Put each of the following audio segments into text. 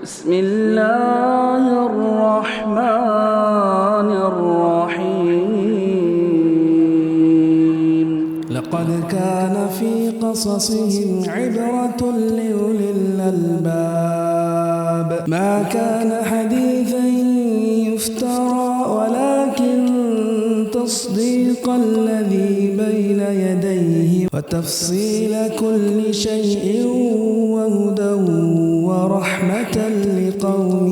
بسم اللہ الرحمن الرحیم لقد كان في قصصهم عبرة لأولي الألباب ما كان حديثا يفترى ولكن تصديق الذي بين يديه وتفصيل كل شيء وهدى ورحمة لقوم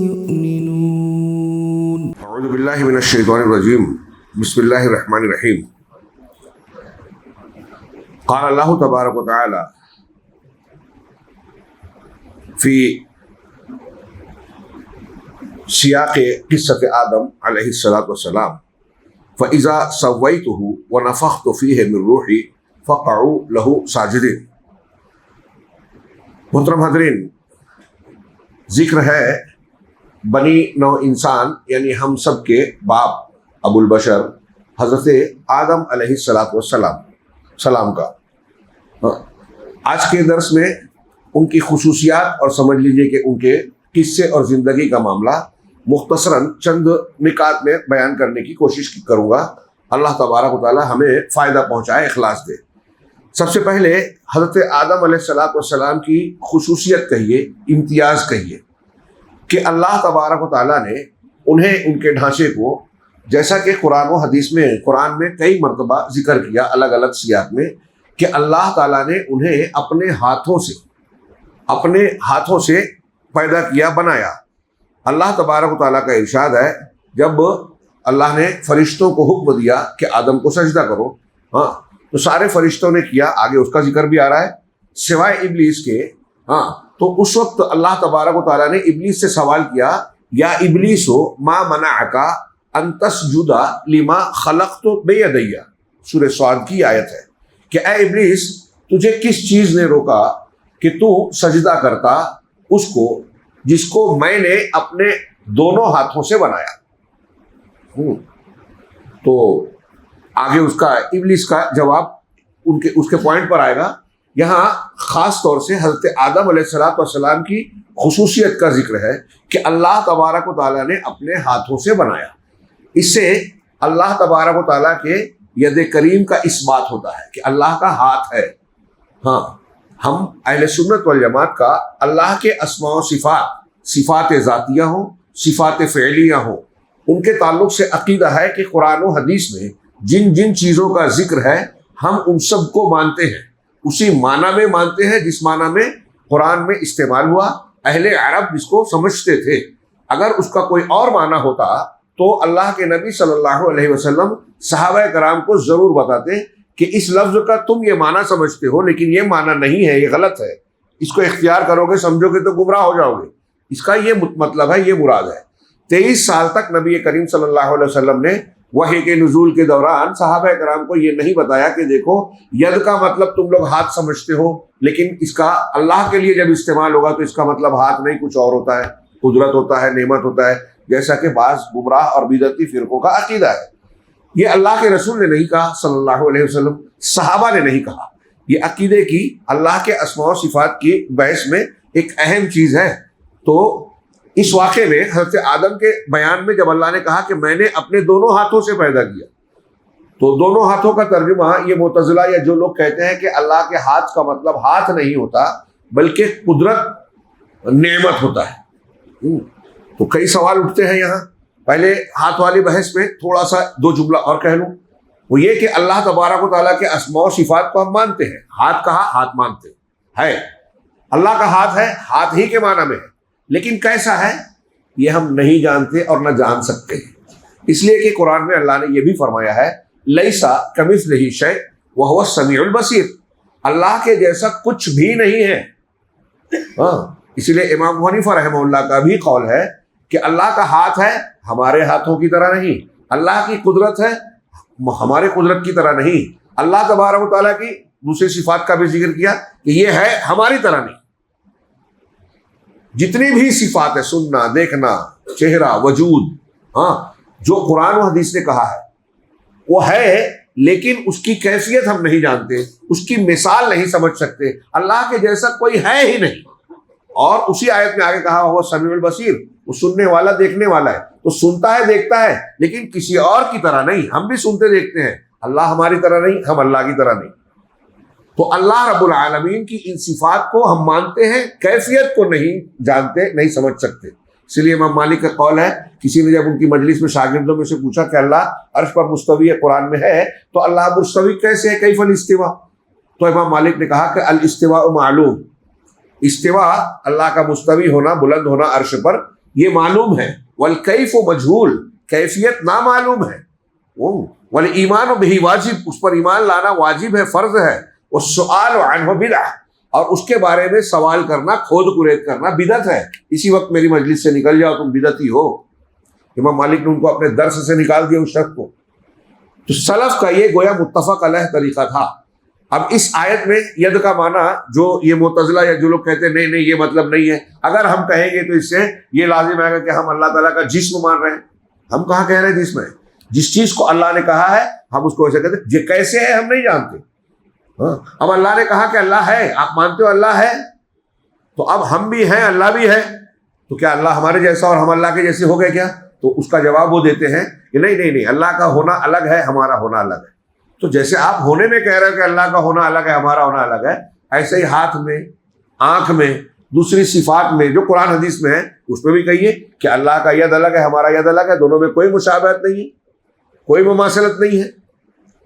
يؤمنون. اعوذ باللہ من الشیطان الرجیم بسم اللہ الرحمن الرحیم. قال اللہ تبارک و تعالی فی سیاق قصۃ آدم علیہ الصلاۃ والسلام فإذا سویتہ ونفخت فیہ من روحی فقعوا لہ ساجدین. محترم حضرین، ذکر ہے بنی نو انسان یعنی ہم سب کے باپ ابو البشر حضرت آدم علیہ السلام کا. آج کے درس میں ان کی خصوصیات اور سمجھ لیجئے کہ ان کے قصے اور زندگی کا معاملہ مختصراً چند نکات میں بیان کرنے کی کوشش کروں گا. اللہ تبارک و تعالی ہمیں فائدہ پہنچائے، اخلاص دے. سب سے پہلے حضرت آدم علیہ السلام کی خصوصیت کہیے، امتیاز کہیے کہ اللہ تبارک و تعالیٰ نے انہیں ان کے ڈھانچے کو، جیسا کہ قرآن و حدیث میں قرآن میں کئی مرتبہ ذکر کیا الگ الگ سیاق میں، کہ اللہ تعالیٰ نے انہیں اپنے ہاتھوں سے پیدا کیا، بنایا. اللہ تبارک و تعالیٰ کا ارشاد ہے، جب اللہ نے فرشتوں کو حکم دیا کہ آدم کو سجدہ کرو، تو سارے فرشتوں نے کیا. آگے اس کا ذکر بھی آ رہا ہے سوائے ابلیس کے. تو اس وقت اللہ تبارک و تعالیٰ نے ابلیس سے سوال کیا، یا ابلیس ما منعک ان تسجد لما خلقت بیدی. سورہ صاد کی آیت ہے کہ اے ابلیس، تجھے کس چیز نے روکا کہ تو سجدہ کرتا اس کو جس کو میں نے اپنے دونوں ہاتھوں سے بنایا. تو آگے اس کا ابلیس کا جواب اس کے پوائنٹ پر آئے گا. یہاں خاص طور سے حضرت آدم علیہ السلام کی خصوصیت کا ذکر ہے کہ اللہ تبارک و تعالیٰ نے اپنے ہاتھوں سے بنایا. اس سے اللہ تبارک و تعالیٰ کے ید کریم کا اثبات ہوتا ہے کہ اللہ کا ہاتھ ہے. ہم اہل سنت والجماعت کا اللہ کے اسماء و صفات ذاتیہ ہوں، صفات فعلیہ ہوں، ان کے تعلق سے عقیدہ ہے کہ قرآن و حدیث میں جن جن چیزوں کا ذکر ہے ہم ان سب کو مانتے ہیں، اسی معنی میں مانتے ہیں جس معنی میں قرآن میں استعمال ہوا. اہل عرب جس کو سمجھتے تھے، اگر اس کا کوئی اور معنی ہوتا تو اللہ کے نبی صلی اللہ علیہ وسلم صحابہ کرام کو ضرور بتاتے کہ اس لفظ کا تم یہ معنی سمجھتے ہو لیکن یہ معنی نہیں ہے، یہ غلط ہے، اس کو اختیار کرو گے سمجھو گے تو گمراہ ہو جاؤ گے. اس کا یہ مطلب ہے، یہ مراد ہے. 23 سال تک نبی کریم صلی اللہ علیہ وسلم نے وحی کے نزول کے دوران صحابہ کرام کو یہ نہیں بتایا کہ دیکھو ید کا مطلب تم لوگ ہاتھ سمجھتے ہو لیکن اس کا اللہ کے لیے جب استعمال ہوگا تو اس کا مطلب ہاتھ نہیں، کچھ اور ہوتا ہے، قدرت ہوتا ہے، نعمت ہوتا ہے، جیسا کہ بعض گمراہ اور بدعتی فرقوں کا عقیدہ ہے. یہ اللہ کے رسول نے نہیں کہا صلی اللہ علیہ وسلم، صحابہ نے نہیں کہا. یہ عقیدے کی، اللہ کے اسماء و صفات کی بحث میں ایک اہم چیز ہے. تو اس واقعے میں حضرت آدم کے بیان میں جب اللہ نے کہا کہ میں نے اپنے دونوں ہاتھوں سے پیدا کیا، تو دونوں ہاتھوں کا ترجمہ یہ معتزلہ یا جو لوگ کہتے ہیں کہ اللہ کے ہاتھ کا مطلب ہاتھ نہیں ہوتا بلکہ قدرت، نعمت ہوتا ہے. تو کئی سوال اٹھتے ہیں یہاں. پہلے ہاتھ والی بحث میں تھوڑا سا 2 جملہ اور کہہ لوں، وہ یہ کہ اللہ تبارک و تعالیٰ کے اسماء و صفات کو ہم مانتے ہیں. ہاتھ کہا، ہاتھ مانتے ہے، اللہ کا ہاتھ ہے، ہاتھ ہی کے معنی میں ہے، لیکن کیسا ہے یہ ہم نہیں جانتے اور نہ جان سکتے ہیں. اس لیے کہ قرآن میں اللہ نے یہ بھی فرمایا ہے لیسا کمثلہ شیء وہو السمیع البصیر، اللہ کے جیسا کچھ بھی نہیں ہے. اسی لیے امام ابو حنیفہ رحمہ اللہ کا بھی قول ہے کہ اللہ کا ہاتھ ہے، ہمارے ہاتھوں کی طرح نہیں. اللہ کی قدرت ہے، ہمارے قدرت کی طرح نہیں. اللہ تبارک و تعالیٰ کی دوسری صفات کا بھی ذکر کیا کہ یہ ہے، ہماری طرح نہیں. جتنی بھی صفات ہے، سننا، دیکھنا، چہرہ، وجود، جو قرآن و حدیث نے کہا ہے وہ ہے، لیکن اس کی کیفیت ہم نہیں جانتے، اس کی مثال نہیں سمجھ سکتے. اللہ کے جیسا کوئی ہے ہی نہیں. اور اسی آیت میں آگے کہا وہ سمیع البصیر، وہ سننے والا دیکھنے والا ہے، تو سنتا ہے دیکھتا ہے لیکن کسی اور کی طرح نہیں. ہم بھی سنتے دیکھتے ہیں، اللہ ہماری طرح نہیں، ہم اللہ کی طرح نہیں. تو اللہ رب العالمین کی ان صفات کو ہم مانتے ہیں، کیفیت کو نہیں جانتے، نہیں سمجھ سکتے. اس لیے امام مالک کا قول ہے، کسی نے جب ان کی مجلس میں شاگردوں میں سے پوچھا کہ اللہ عرش پر مستوی قرآن میں ہے تو اللہ مستوی کیسے ہے، کیف الاستواء؟ تو امام مالک نے کہا کہ الاستواء معلوم، استوا اللہ کا مستوی ہونا، بلند ہونا عرش پر، یہ معلوم ہے. والکیف مجہول، کیفیت نامعلوم ہے. والایمان بہ واجب، اس پر ایمان لانا واجب ہے، فرض ہے. والسؤال عنہ بدعہ، اور اس کے بارے میں سوال کرنا، کھود کرید کرنا بدعت ہے. اسی وقت میری مجلس سے نکل جاؤ تم بدعتی ہو. امام مالک نے ان کو اپنے درس سے نکال دیا اس شخص کو. تو سلف کا یہ گویا متفق علیہ طریقہ تھا. اب اس آیت میں ید کا معنی جو یہ معتزلہ یا جو لوگ کہتے ہیں نہیں یہ مطلب نہیں ہے، اگر ہم کہیں گے تو اس سے یہ لازم ہے کہ ہم اللہ تعالیٰ کا جسم مان رہے ہیں. ہم کہاں کہہ رہے ہیں جسم ہے؟ جس چیز کو اللہ نے کہا ہے ہم اس کو ایسے کہتے ہیں. یہ کیسے ہے ہم نہیں جانتے. اب اللہ نے کہا کہ اللہ ہے، آپ مانتے ہو اللہ ہے، تو اب ہم بھی ہیں اللہ بھی ہے، تو کیا اللہ ہمارے جیسا اور ہم اللہ کے جیسے ہو گئے کیا؟ تو اس کا جواب وہ دیتے ہیں کہ نہیں، اللہ کا ہونا الگ ہے، ہمارا ہونا الگ ہے. تو جیسے آپ ہونے میں کہہ رہے ہو کہ اللہ کا ہونا الگ ہے، ہمارا ہونا الگ ہے، ایسے ہی ہاتھ میں، آنکھ میں، دوسری صفات میں جو قرآن حدیث میں ہے اس میں بھی کہیے کہ اللہ کا ید الگ ہے، ہمارا ید الگ ہے، دونوں میں کوئی مشابہت نہیں ہے، کوئی مماثلت نہیں ہے.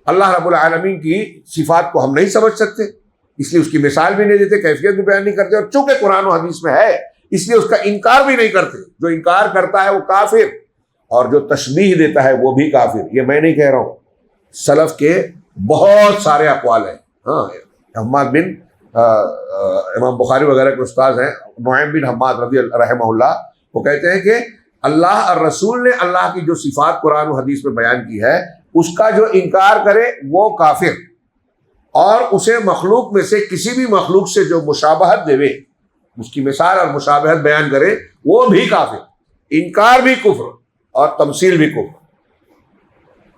اللہ رب العالمین کی صفات کو ہم نہیں سمجھ سکتے، اس لیے اس کی مثال بھی نہیں دیتے، کیفیت بھی بیان نہیں کرتے، اور چونکہ قرآن و حدیث میں ہے اس لیے اس کا انکار بھی نہیں کرتے. جو انکار کرتا ہے وہ کافر، اور جو تشبیہ دیتا ہے وہ بھی کافر. یہ میں نہیں کہہ رہا ہوں، سلف کے بہت سارے اقوال ہیں. حماد بن امام بخاری وغیرہ کے استاد ہیں، نعیم بن حماد رضی اللہ رحمہ اللہ، وہ کہتے ہیں کہ اللہ اور رسول نے اللہ کی جو صفات قرآن و حدیث میں بیان کی ہے اس کا جو انکار کرے وہ کافر، اور اسے مخلوق میں سے کسی بھی مخلوق سے جو مشابہت دے، اس کی مثال اور مشابہت بیان کرے وہ بھی کافر. انکار بھی کفر اور تمثیل بھی کفر.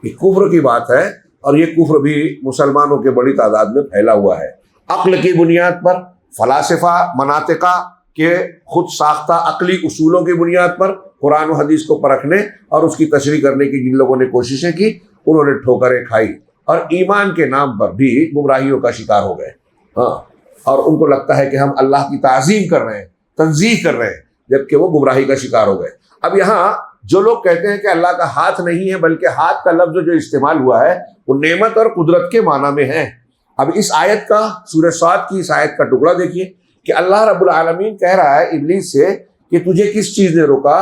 یہ کفر کی بات ہے، اور یہ کفر بھی مسلمانوں کے بڑی تعداد میں پھیلا ہوا ہے. عقل کی بنیاد پر، فلاسفہ مناطقہ کے خود ساختہ عقلی اصولوں کی بنیاد پر قرآن و حدیث کو پرکھنے اور اس کی تشریح کرنے کی جن لوگوں نے کوششیں کی انہوں نے ٹھوکریں کھائی، اور ایمان کے نام پر بھی گمراہیوں کا شکار ہو گئے. اور ان کو لگتا ہے کہ ہم اللہ کی تعظیم کر رہے ہیں، تنزیہ کر رہے ہیں، جبکہ وہ گمراہی کا شکار ہو گئے. اب یہاں جو لوگ کہتے ہیں کہ اللہ کا ہاتھ نہیں ہے بلکہ ہاتھ کا لفظ جو استعمال ہوا ہے وہ نعمت اور قدرت کے معنی میں ہے. اب اس آیت کا، سورہ صاد کی اس آیت کا ٹکڑا دیکھیے کہ اللہ رب العالمین کہہ رہا ہے ابلیس سے کہ تجھے کس چیز نے روکا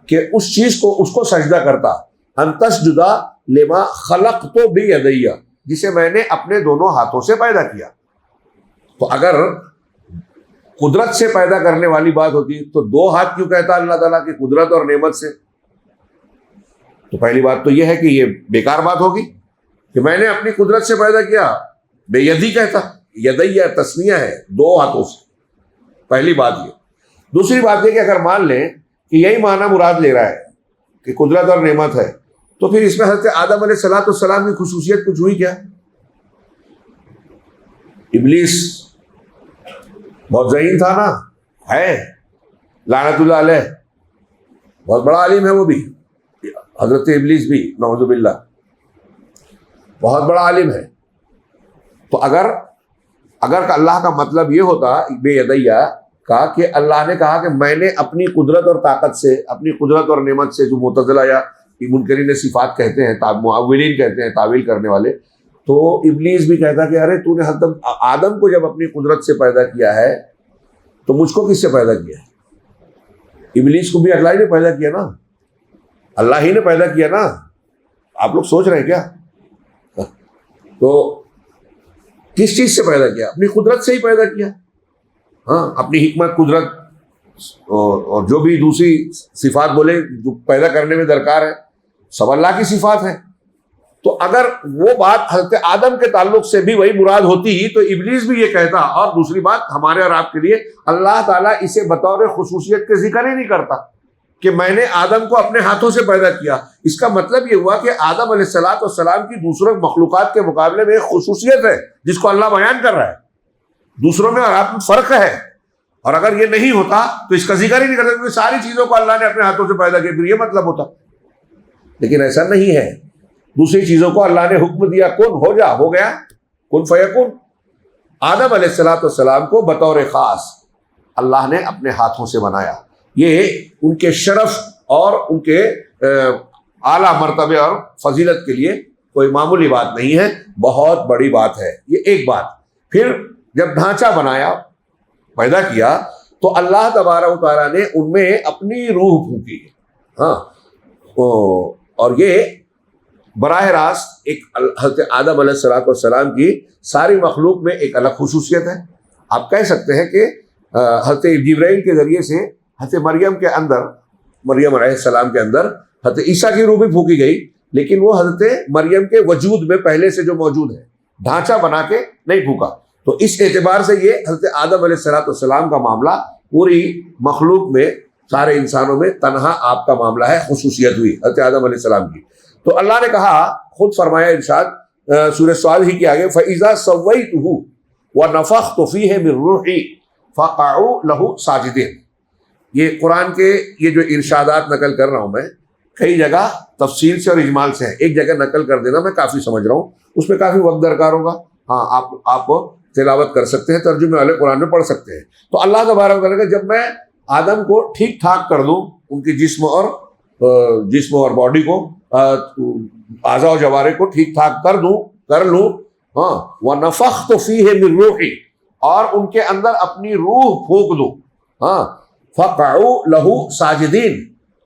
کہ اس چیز کو، اس کو سجدہ کرتا، ان تسجد لما خلقت بیدی، جسے میں نے اپنے دونوں ہاتھوں سے پیدا کیا. تو اگر قدرت سے پیدا کرنے والی بات ہوتی تو دو ہاتھ کیوں کہتا اللہ تعالیٰ کی قدرت اور نعمت سے؟ تو پہلی بات تو یہ ہے کہ یہ بیکار بات ہوگی کہ میں نے اپنی قدرت سے پیدا کیا، بے یدی کہتا. یدیہ تسنیہ ہے، دو ہاتھوں سے. پہلی بات یہ. دوسری بات یہ کہ اگر مان لیں کہ یہی معنی مراد لے رہا ہے کہ قدرت اور نعمت ہے، تو پھر اس میں حضرت آدم علیہ السلام کی خصوصیت کچھ ہوئی کیا؟ ابلیس بہت ذہین تھا نا، ہے لعنت اللہ علیہ، بہت بڑا عالم ہے وہ بھی، حضرت ابلیس بھی نعوذ باللہ بہت بڑا عالم ہے. تو اگر اللہ کا مطلب یہ ہوتا بے یدیہ کا کہ اللہ نے کہا کہ میں نے اپنی قدرت اور طاقت سے، اپنی قدرت اور نعمت سے، جو معتزلہ یا منکرین صفات کہتے ہیں، معولین کہتے ہیں، تعویل کرنے والے، تو ابلیس بھی کہتا کہ ارے تو نے حضرت آدم کو جب اپنی قدرت سے پیدا کیا ہے تو مجھ کو کس سے پیدا کیا ہے؟ ابلیس کو بھی اللہ ہی نے پیدا کیا نا، اللہ ہی نے پیدا کیا نا. آپ لوگ سوچ رہے ہیں کیا؟ تو کس چیز سے پیدا کیا؟ اپنی قدرت سے ہی پیدا کیا. اپنی حکمت، قدرت اور جو بھی دوسری صفات بولے جو پیدا کرنے میں درکار ہے سب اللہ کی صفات ہیں. تو اگر وہ بات حضرت آدم کے تعلق سے بھی وہی مراد ہوتی تو ابلیس بھی یہ کہتا. اور دوسری بات ہمارے اور آپ کے لیے اللہ تعالیٰ اسے بطور خصوصیت کے ذکر ہی نہیں کرتا کہ میں نے آدم کو اپنے ہاتھوں سے پیدا کیا. اس کا مطلب یہ ہوا کہ آدم علیہ السلام کی دوسروں مخلوقات کے مقابلے میں ایک خصوصیت ہے جس کو اللہ بیان کر رہا ہے. دوسروں میں اور آپ میں فرق ہے. اور اگر یہ نہیں ہوتا تو اس کا ذکر ہی نہیں کرتے، کیونکہ ساری چیزوں کو اللہ نے اپنے ہاتھوں سے پیدا کیا، پھر یہ مطلب ہوتا. لیکن ایسا نہیں ہے. دوسری چیزوں کو اللہ نے حکم دیا، کن ہو جا، ہو گیا، کن فیکن. آدم علیہ السلام کو بطور خاص اللہ نے اپنے ہاتھوں سے بنایا. یہ ان کے شرف اور ان کے اعلیٰ مرتبے اور فضیلت کے لیے کوئی معمولی بات نہیں ہے، بہت بڑی بات ہے. یہ ایک بات. پھر جب ڈھانچہ بنایا، پیدا کیا، تو اللہ تبارک و تعالیٰ نے ان میں اپنی روح پھونکی. ہاں، اور یہ براہ راست ایک حضرت آدم علیہ السلام کی ساری مخلوق میں ایک الگ خصوصیت ہے. آپ کہہ سکتے ہیں کہ حضرت جبرائیل کے ذریعے سے حضرت مریم کے اندر، مریم علیہ السلام کے اندر حضرت عیسیٰ کی روح بھی پھونکی گئی، لیکن وہ حضرت مریم کے وجود میں پہلے سے جو موجود ہے، ڈھانچہ بنا کے نہیں پھونکا. تو اس اعتبار سے یہ حضرت آدم علیہ السلام کا معاملہ پوری مخلوق میں، سارے انسانوں میں تنہا آپ کا معاملہ ہے، خصوصیت ہوئی حضرت آدم علیہ السلام کی. تو اللہ نے کہا، خود فرمایا ارشاد سورہ سعد ہی کے آگے، فَإِذَا سَوَّيْتُهُ وَنَفَخْتُ فِيهِ مِن رُوحِي فَقَعُوا لَهُ سَاجِدِينَ. یہ قرآن کے یہ جو ارشادات نقل کر رہا ہوں میں، کئی جگہ تفصیل سے اور اجمال سے ہیں. ایک جگہ نقل کر دینا میں کافی سمجھ رہا ہوں، اس میں کافی وقت درکار ہوگا. ہاں، آپ تلاوت کر سکتے ہیں، ترجمے والے قرآن میں پڑھ سکتے ہیں. تو اللہ تبارک و تعالیٰ کہ جب میں آدم کو ٹھیک ٹھاک کر دوں، ان کی جسم اور باڈی کو، اعضاء و جوارح کو ٹھیک ٹھاک کر لوں، ہاں، وَنَفَخْتُ فِيهِ مِن رُوحِي، اور ان کے اندر اپنی روح پھونک دوں، ہاں، فَقَعُوا لَهُ سَاجِدِينَ.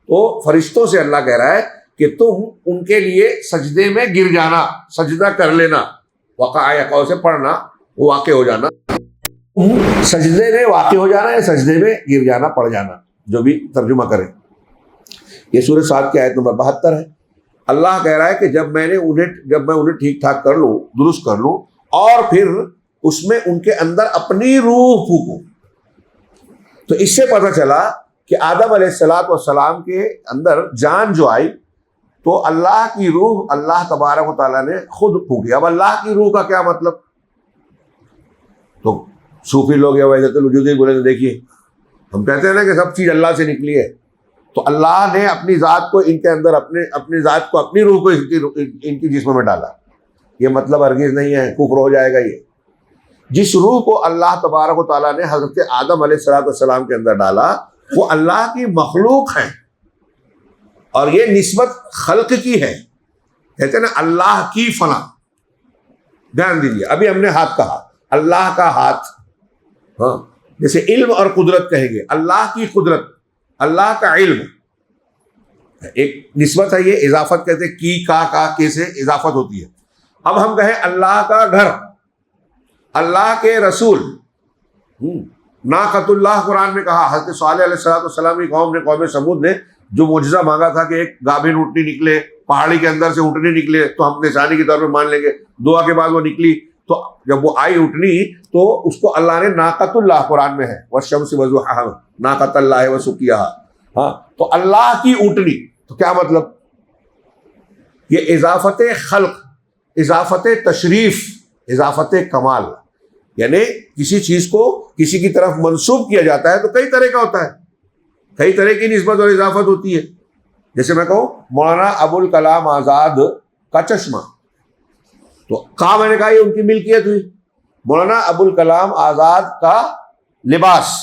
تو فرشتوں سے اللہ کہہ رہا ہے کہ تم ان کے لیے سجدے میں گر جانا، سجدہ کر لینا. وقع یقع سے پڑھنا، وہ واقع ہو جانا، سجدے میں واقع ہو جانا یا سجدے میں گر جانا، پڑ جانا، جو بھی ترجمہ کریں. یہ سورہ سعد کی آیت نمبر 72 ہے. اللہ کہہ رہا ہے کہ جب میں انہیں ٹھیک ٹھاک کر لوں، درست کر لوں، اور پھر اس میں ان کے اندر اپنی روح پھونکوں. تو اس سے پتہ چلا کہ آدم علیہ السلام کے اندر جان جو آئی، تو اللہ کی روح اللہ تبارک و تعالیٰ نے خود پھونکی. اب اللہ کی روح کا کیا مطلب؟ تو صوفی لوگ یا وحدت الوجود بولے، دیکھیے ہم کہتے ہیں نا کہ سب چیز اللہ سے نکلی ہے، تو اللہ نے اپنی ذات کو ان کے اندر، اپنی ذات کو، اپنی روح کو ان کی جسم میں ڈالا. یہ مطلب ہرگز نہیں ہے، کفر ہو جائے گا. یہ جس روح کو اللہ تبارک و تعالیٰ نے حضرت آدم علیہ السلام کے اندر ڈالا، وہ اللہ کی مخلوق ہے، اور یہ نسبت خلق کی ہے. کہتے ہیں نا اللہ کی فلاں. دھیان دیجیے، ابھی ہم نے ہاتھ کہا، اللہ کا ہاتھ، ہاں، جیسے علم اور قدرت کہیں گے، اللہ کی قدرت، اللہ کا علم، ایک نسبت ہے. یہ اضافت کہتے ہیں، کی کا کے سے اضافت ہوتی ہے. اب ہم کہیں اللہ کا گھر، اللہ کے رسول، ناقۃ اللہ قرآن میں کہا. حضرت صالح علیہ السلام کی قوم سمود نے جو معجزہ مانگا تھا کہ ایک گابھن اونٹنی نکلے، پہاڑی کے اندر سے اونٹنی نکلے، تو ہم نشانی کے طور پہ مان لیں گے. دعا کے بعد وہ نکلی، تو جب وہ آئی اونٹنی، تو اس کو اللہ نے ناقۃ اللہ قرآن میں ہے، والشمس وضحاها، ناقۃ اللہ وسقیاها. ہاں، تو اللہ کی اونٹنی. تو کیا مطلب؟ یہ اضافت خلق، اضافت تشریف، اضافت کمال. یعنی کسی چیز کو کسی کی طرف منسوب کیا جاتا ہے تو کئی طرح کا ہوتا ہے، کئی طرح کی نسبت اور اضافت ہوتی ہے. جیسے میں کہوں مولانا ابوالکلام آزاد کا چشمہ، تو کہاں میں نے کہا یہ ان کی ملکیت ہوئی. مولانا ابوالکلام آزاد کا لباس،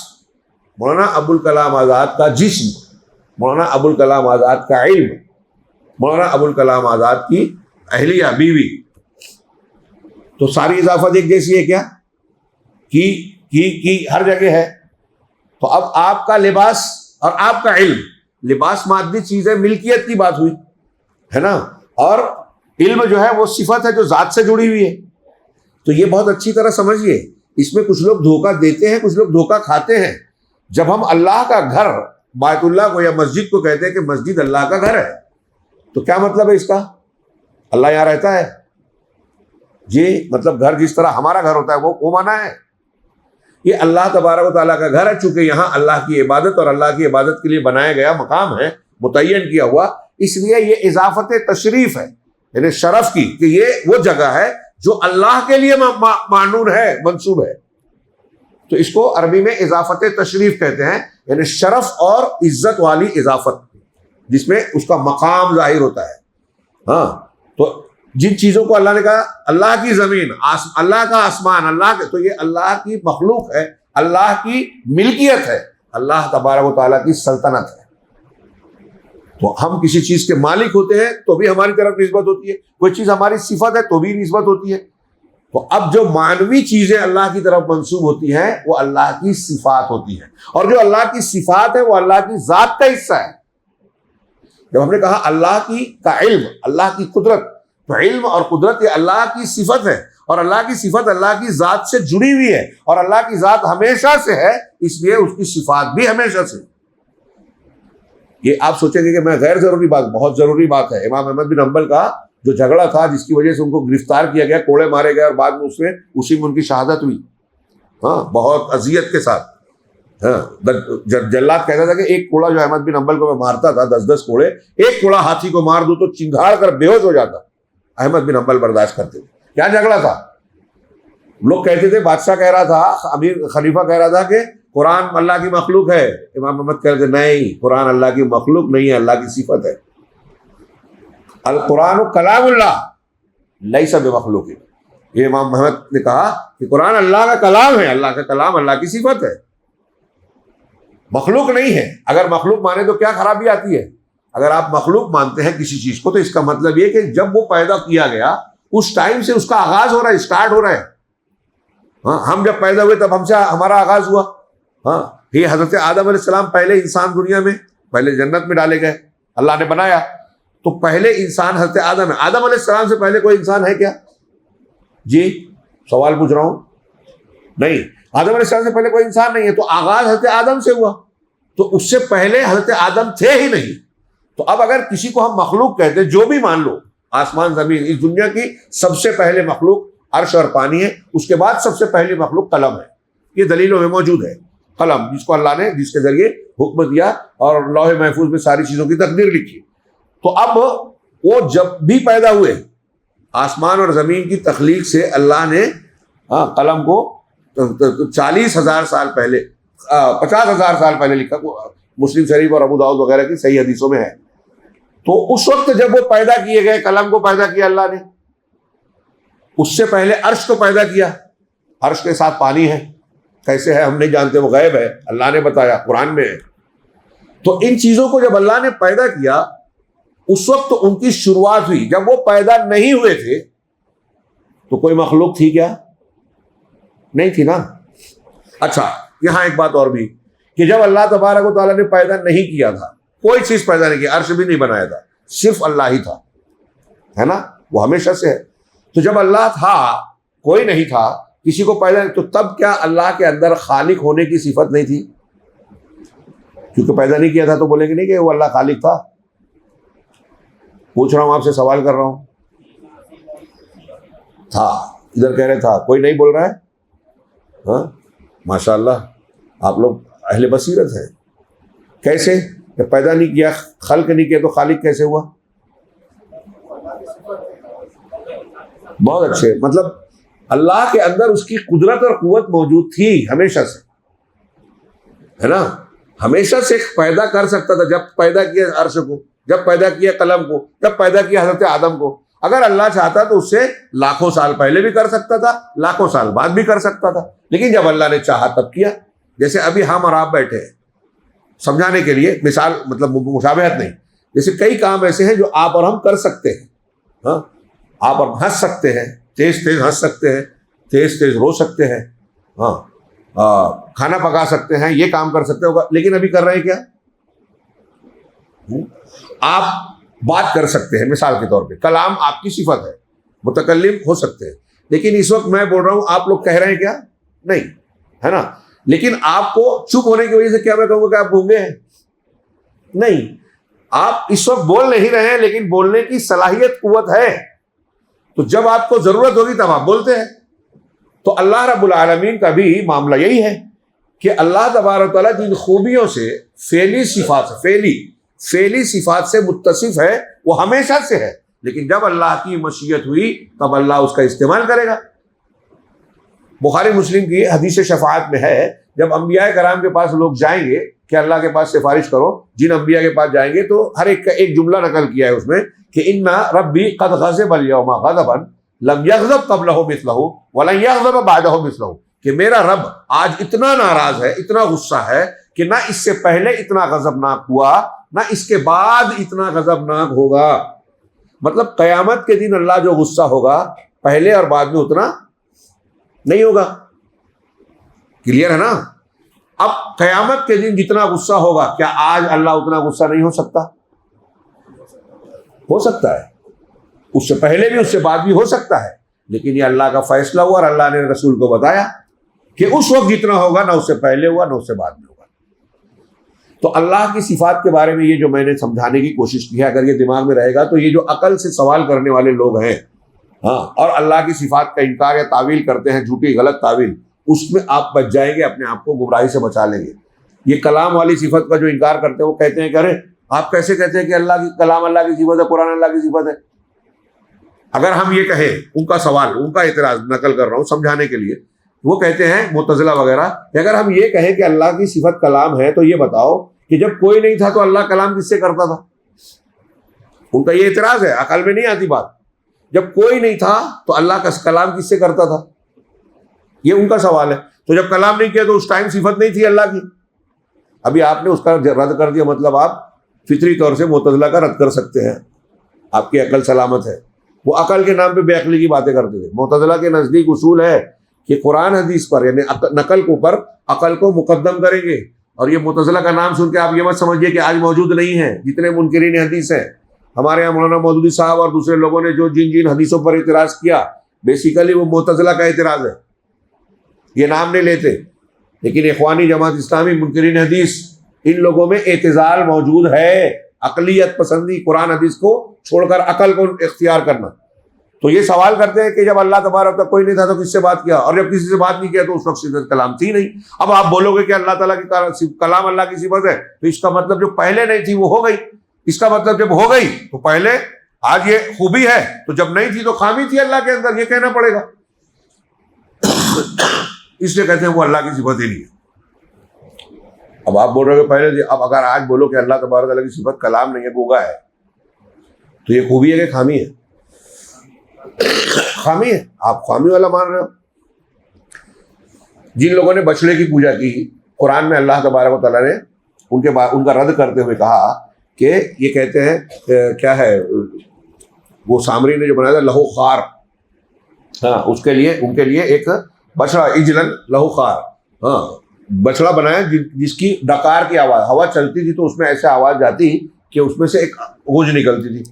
مولانا ابوالکلام آزاد کا جسم، مولانا ابوالکلام آزاد کا علم، مولانا ابوالکلام آزاد کی اہلیہ، بیوی. تو ساری اضافت ایک جیسی ہے کیا؟ کی ہر جگہ ہے. تو اب آپ کا لباس اور آپ کا علم، لباس مادی چیز ہے، ملکیت کی بات ہوئی ہے نا، اور علم جو ہے وہ صفت ہے جو ذات سے جڑی ہوئی ہے. تو یہ بہت اچھی طرح سمجھیے. اس میں کچھ لوگ دھوکہ دیتے ہیں، کچھ لوگ دھوکہ کھاتے ہیں. جب ہم اللہ کا گھر، بیت اللہ کو یا مسجد کو کہتے ہیں کہ مسجد اللہ کا گھر ہے، تو کیا مطلب ہے اس کا؟ اللہ یہاں رہتا ہے جی، مطلب گھر جس طرح ہمارا گھر ہوتا ہے وہ مانا ہے. یہ اللہ تبارک و تعالیٰ کا گھر ہے، چونکہ یہاں اللہ کی عبادت اور اللہ کی عبادت کے لیے بنایا گیا مقام ہے، متعین کیا ہوا، اس لیے یہ اضافت تشریف ہے، یعنی شرف کی، کہ یہ وہ جگہ ہے جو اللہ کے لیے معنون ہے، منسوب ہے. تو اس کو عربی میں اضافت تشریف کہتے ہیں، یعنی شرف اور عزت والی اضافت، جس میں اس کا مقام ظاہر ہوتا ہے. ہاں، تو جن چیزوں کو اللہ نے کہا اللہ کی زمین، اللہ کا آسمان، اللہ کے، تو یہ اللہ کی مخلوق ہے، اللہ کی ملکیت ہے، اللہ تبارک و تعالیٰ کی سلطنت ہے. تو ہم کسی چیز کے مالک ہوتے ہیں تو بھی ہماری طرف نسبت ہوتی ہے، کوئی چیز ہماری صفت ہے تو بھی نسبت ہوتی ہے. تو اب جو معنوی چیزیں اللہ کی طرف منسوب ہوتی ہیں وہ اللہ کی صفات ہوتی ہیں، اور جو اللہ کی صفات ہے وہ اللہ کی ذات کا حصہ ہے. جب ہم نے کہا اللہ کی کا علم، اللہ کی قدرت، تو علم اور قدرت یہ اللہ کی صفت ہے، اور اللہ کی صفت اللہ کی ذات سے جڑی ہوئی ہے، اور اللہ کی ذات ہمیشہ سے ہے، اس لیے اس کی صفات بھی ہمیشہ سے. یہ آپ سوچیں گے کہ میں غیر ضروری بات، بہت ضروری بات ہے. امام احمد بن حنبل کا جو جھگڑا تھا جس کی وجہ سے ان کو گرفتار کیا گیا، کوڑے مارے گئے، اور بعد میں اسی میں ان کی شہادت ہوئی، ہاں، بہت اذیت کے ساتھ. ہاں، جلاد کہتا تھا کہ ایک کوڑا جو احمد بن حنبل کو میں مارتا تھا، 10 کوڑے، ایک کوڑا ہاتھی کو مار دوں تو چنگھاڑ کر بے ہوش ہو جاتا. احمد بن حنبل برداشت کرتے تھے. کیا جھگڑا تھا؟ لوگ کہتے تھے، بادشاہ کہہ رہا تھا، امیر خلیفہ کہہ رہا تھا کہ قرآن اللہ کی مخلوق ہے. امام احمد کہتے تھے نہیں، قرآن اللہ کی مخلوق نہیں ہے، اللہ کی صفت ہے. القرآن کلام اللہ لیس بمخلوق. یہ امام محمد نے کہا کہ قرآن اللہ کا کلام ہے، اللہ کا کلام اللہ کی صفت ہے، مخلوق نہیں ہے. اگر مخلوق مانے تو کیا خرابی آتی ہے؟ اگر آپ مخلوق مانتے ہیں کسی چیز کو تو اس کا مطلب یہ کہ جب وہ پیدا کیا گیا اس ٹائم سے اس کا آغاز ہو رہا ہے، اسٹارٹ ہو رہا ہے. ہاں، ہم جب پیدا ہوئے تب ہم سے ہمارا آغاز ہوا. ہاں، یہ حضرت آدم علیہ السلام پہلے انسان دنیا میں، پہلے جنت میں ڈالے گئے، اللہ نے بنایا. تو پہلے انسان حضرت آدم ہے. آدم علیہ السلام سے پہلے کوئی انسان ہے کیا؟ جی سوال پوچھ رہا ہوں. نہیں، آدم علیہ السلام سے پہلے کوئی انسان نہیں ہے. تو آغاز حضرت آدم سے ہوا، تو اس سے پہلے حضرت آدم تھے ہی نہیں. تو اب اگر کسی کو ہم مخلوق کہتے ہیں، جو بھی مان لو، آسمان زمین، اس دنیا کی سب سے پہلے مخلوق عرش اور پانی ہے، اس کے بعد سب سے پہلی مخلوق قلم ہے. یہ دلیلوں میں موجود ہے. قلم جس کو اللہ نے، جس کے ذریعے حکم دیا اور لوح محفوظ میں ساری چیزوں کی تقدیر لکھی. تو اب وہ جب بھی پیدا ہوئے، آسمان اور زمین کی تخلیق سے اللہ نے قلم کو 40,000 سال پہلے، 50,000 سال پہلے لکھا. مسلم شریف اور ابو داؤد وغیرہ کی صحیح حدیثوں میں ہے. تو اس وقت جب وہ پیدا کیے گئے، قلم کو پیدا کیا اللہ نے، اس سے پہلے عرش کو پیدا کیا. عرش کے ساتھ پانی ہے، کیسے ہے ہم نہیں جانتے، وہ غیب ہے، اللہ نے بتایا، قرآن میں ہے. تو ان چیزوں کو جب اللہ نے پیدا کیا اس وقت ان کی شروعات ہوئی. جب وہ پیدا نہیں ہوئے تھے تو کوئی مخلوق تھی کیا؟ نہیں تھی نا. اچھا، یہاں ایک بات اور بھی کہ جب اللہ تبارک و تعالیٰ نے پیدا نہیں کیا تھا، کوئی چیز پیدا نہیں کی، عرش بھی نہیں بنایا تھا، صرف اللہ ہی تھا، ہے نا، وہ ہمیشہ سے ہے. تو جب اللہ تھا، کوئی نہیں تھا، کسی کو پیدا نہیں، تو تب کیا اللہ کے اندر خالق ہونے کی صفت نہیں تھی؟ کیونکہ پیدا نہیں کیا تھا تو بولیں گے نہیں کہ وہ اللہ خالق تھا. پوچھ رہا ہوں، آپ سے سوال کر رہا ہوں. تھا، ادھر کہہ رہے تھا، کوئی نہیں بول رہا ہے. ہاں، ماشاء اللہ، آپ لوگ اہل بصیرت ہیں. کیسے؟ کہ پیدا نہیں کیا، خلق نہیں کیا، تو خالق کیسے ہوا؟ بہت اچھے. مطلب اللہ کے اندر اس کی قدرت اور قوت موجود تھی ہمیشہ سے، ہے نا، ہمیشہ سے پیدا کر سکتا تھا. جب پیدا کیا عرش کو، جب پیدا کیا قلم کو، جب پیدا کیا حضرت آدم کو، اگر اللہ چاہتا تو اس سے لاکھوں سال پہلے بھی کر سکتا تھا، لاکھوں سال بعد بھی کر سکتا تھا. لیکن جب اللہ نے چاہا تب کیا. جیسے ابھی ہم اور آپ بیٹھے ہیں، سمجھانے کے لیے مثال، مطلب مشابہت نہیں، جیسے کئی کام ایسے ہیں جو آپ اور ہم کر سکتے ہیں. ہاں، آپ اور ہنس سکتے ہیں، تیز تیز ہنس سکتے ہیں، تیز تیز رو سکتے ہیں، ہاں، کھانا پکا سکتے ہیں، یہ کام کر سکتے ہوگا. لیکن ابھی کر رہے ہیں کیا؟ آپ بات کر سکتے ہیں، مثال کے طور پہ کلام آپ کی صفت ہے، متکلم ہو سکتے ہیں. لیکن اس وقت میں بول رہا ہوں، آپ لوگ کہہ رہے ہیں کیا؟ نہیں، ہے نا. لیکن آپ کو چپ ہونے کی وجہ سے کیا میں کہوں گا کہ آپ گونگے ہیں؟ نہیں، آپ اس وقت بول نہیں رہے ہیں، لیکن بولنے کی صلاحیت، قوت ہے. تو جب آپ کو ضرورت ہوگی تب آپ بولتے ہیں. تو اللہ رب العالمین کا بھی معاملہ یہی ہے کہ اللہ تبارک و تعالیٰ جن خوبیوں سے فعلی صفات سے متصف ہے وہ ہمیشہ سے ہے. لیکن جب اللہ کی مشیت ہوئی تب اللہ اس کا استعمال کرے گا. بخاری مسلم کی حدیث شفاعت میں ہے، جب انبیاء کرام کے پاس لوگ جائیں گے کہ اللہ کے پاس سفارش کرو، جن انبیاء کے پاس جائیں گے تو ہر ایک کا ایک جملہ نقل کیا ہے اس میں کہ ان ربی قد غضب اليوم غضبا لم یغضب قبلہ مثلہ ولن یغضب بعدہ مثلہ، کہ میرا رب آج اتنا ناراض ہے، اتنا غصہ ہے کہ نہ اس سے پہلے اتنا غضبناک ہوا، نہ اس کے بعد اتنا غضبناک ہوگا۔ مطلب قیامت کے دن اللہ جو غصہ ہوگا پہلے اور بعد میں اتنا نہیں ہوگا۔ کلیئر ہے نا؟ اب قیامت کے دن جتنا غصہ ہوگا، کیا آج اللہ اتنا غصہ نہیں ہو سکتا؟ ہو سکتا ہے، اس سے پہلے بھی اس سے بعد بھی ہو سکتا ہے، لیکن یہ اللہ کا فیصلہ ہوا اور اللہ نے رسول کو بتایا کہ اس وقت جتنا ہوگا نہ اس سے پہلے ہوا نہ اس سے بعد میں ہوگا۔ تو اللہ کی صفات کے بارے میں یہ جو میں نے سمجھانے کی کوشش کی ہے، اگر یہ دماغ میں رہے گا تو یہ جو عقل سے سوال کرنے والے لوگ ہیں اور اللہ کی صفات کا انکار یا تعویل کرتے ہیں، جھوٹی غلط تعویل، اس میں آپ بچ جائیں گے، اپنے آپ کو گمراہی سے بچا لیں گے۔ یہ کلام والی صفت کا جو انکار کرتے ہیں وہ کہتے ہیں کہ ارے آپ کیسے کہتے ہیں کہ اللہ کی کلام اللہ کی صفت ہے، قرآن اللہ کی صفت ہے؟ اگر ہم یہ کہیں، ان کا سوال، ان کا اعتراض نقل کر رہا ہوں سمجھانے کے لیے، وہ کہتے ہیں معتزلہ وغیرہ کہ اگر ہم یہ کہیں کہ اللہ کی صفت کلام ہے تو یہ بتاؤ کہ جب کوئی نہیں تھا تو اللہ کلام کس سے کرتا تھا؟ ان کا یہ اعتراض ہے، عقل میں نہیں آتی بات۔ جب کوئی نہیں تھا تو اللہ کا کلام کس سے کرتا تھا؟ یہ ان کا سوال ہے۔ تو جب کلام نہیں کیا تو اس ٹائم صفت نہیں تھی اللہ کی؟ ابھی آپ نے اس کا رد کر دیا، مطلب آپ فطری طور سے معتزلہ کا رد کر سکتے ہیں، آپ کی عقل سلامت ہے۔ وہ عقل کے نام پہ بے عقلی کی باتیں کرتے تھے۔ معتزلہ کے نزدیک اصول ہے کہ قرآن حدیث پر یعنی نقل کے اوپر عقل کو مقدم کریں گے، اور یہ معتزلہ کا نام سن کے آپ یہ مت سمجھیے کہ آج موجود نہیں ہے۔ جتنے منکرین حدیث ہیں ہمارے یہاں، مولانا مودودی صاحب اور دوسرے لوگوں نے جو جن حدیثوں پر اعتراض کیا، بیسیکلی وہ معتزلہ کا اعتراض ہے، یہ نام نہیں لیتے۔ لیکن اخوانی جماعت اسلامی، منکرین حدیث، ان لوگوں میں اعتزال موجود ہے، عقلیت پسندی، قرآن حدیث کو چھوڑ کر عقل کو اختیار کرنا۔ تو یہ سوال کرتے ہیں کہ جب اللہ تبارک کا کوئی نہیں تھا تو کس سے بات کیا، اور جب کسی سے بات نہیں کیا تو اس وقت صفت کلام تھی نہیں۔ اب آپ بولو گے کہ اللہ تعالیٰ کی کلام اللہ کی صفت ہے، تو اس کا مطلب جو پہلے نہیں تھی وہ ہو گئی، اس کا مطلب جب ہو گئی تو پہلے آج یہ خوبی ہے تو جب نہیں تھی تو خامی تھی اللہ کے اندر، یہ کہنا پڑے گا۔ اس لیے کہتے ہیں وہ اللہ کی صفت ہی نہیں ہے۔ اب آپ بول رہے ہو پہلے تھی، اب اگر آج بولو کہ اللہ تبارک تعالیٰ کی صفت کلام نہیں ہے، گوگا ہے، تو یہ خوبی ہے کہ خامی ہے؟ خامی ہے، آپ خامی والا مان رہے ہو۔ جن لوگوں نے بچڑے کی پوجا کی، قرآن میں اللہ تبارک و تعالیٰ نے ان کا رد کرتے ہوئے کہا کہ یہ کہتے ہیں کیا ہے، وہ سامری نے جو بنایا تھا لہو خار، ہاں اس کے لیے ان کے لیے ایک بچڑا، اجلن لہو خار، ہاں بچڑا بنایا جس کی ڈکار کی آواز، ہوا چلتی تھی تو اس میں ایسے آواز جاتی کہ اس میں سے ایک گونج نکلتی تھی۔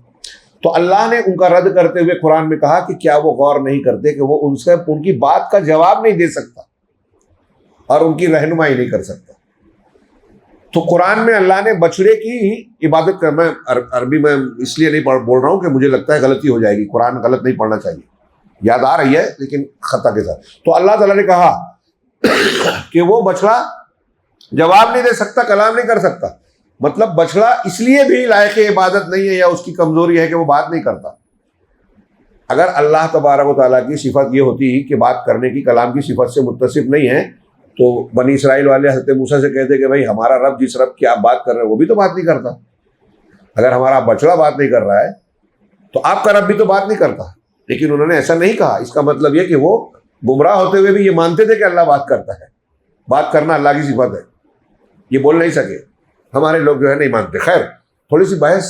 تو اللہ نے ان کا رد کرتے ہوئے قرآن میں کہا کہ کیا وہ غور نہیں کرتے کہ وہ ان کی بات کا جواب نہیں دے سکتا اور ان کی رہنمائی نہیں کر سکتا۔ تو قرآن میں اللہ نے بچڑے کی عبادت کر، میں عربی میں اس لیے نہیں بول رہا ہوں کہ مجھے لگتا ہے غلطی ہو جائے گی، قرآن غلط نہیں پڑھنا چاہیے، یاد آ رہی ہے لیکن خطا کے ساتھ۔ تو اللہ تعالیٰ نے کہا کہ وہ بچڑا جواب نہیں دے سکتا، کلام نہیں کر سکتا، مطلب بچڑا اس لیے بھی لائق عبادت نہیں ہے یا اس کی کمزوری ہے کہ وہ بات نہیں کرتا۔ اگر اللہ تبارک و تعالیٰ کی صفت یہ ہوتی کہ بات کرنے کی، کلام کی صفت سے متصف نہیں ہے، تو بنی اسرائیل والے حضرت موسیٰ سے کہتے کہ بھائی ہمارا رب جس رب کی آپ بات کر رہے ہیں وہ بھی تو بات نہیں کرتا، اگر ہمارا بچڑا بات نہیں کر رہا ہے تو آپ کا رب بھی تو بات نہیں کرتا۔ لیکن انہوں نے ایسا نہیں کہا، اس کا مطلب یہ کہ وہ گمراہ ہوتے ہوئے بھی یہ مانتے تھے کہ اللہ بات کرتا ہے، بات کرنا اللہ کی صفت ہے، یہ بول نہیں سکے۔ ہمارے لوگ جو ہے نہیں مانتے۔ خیر، تھوڑی سی بحث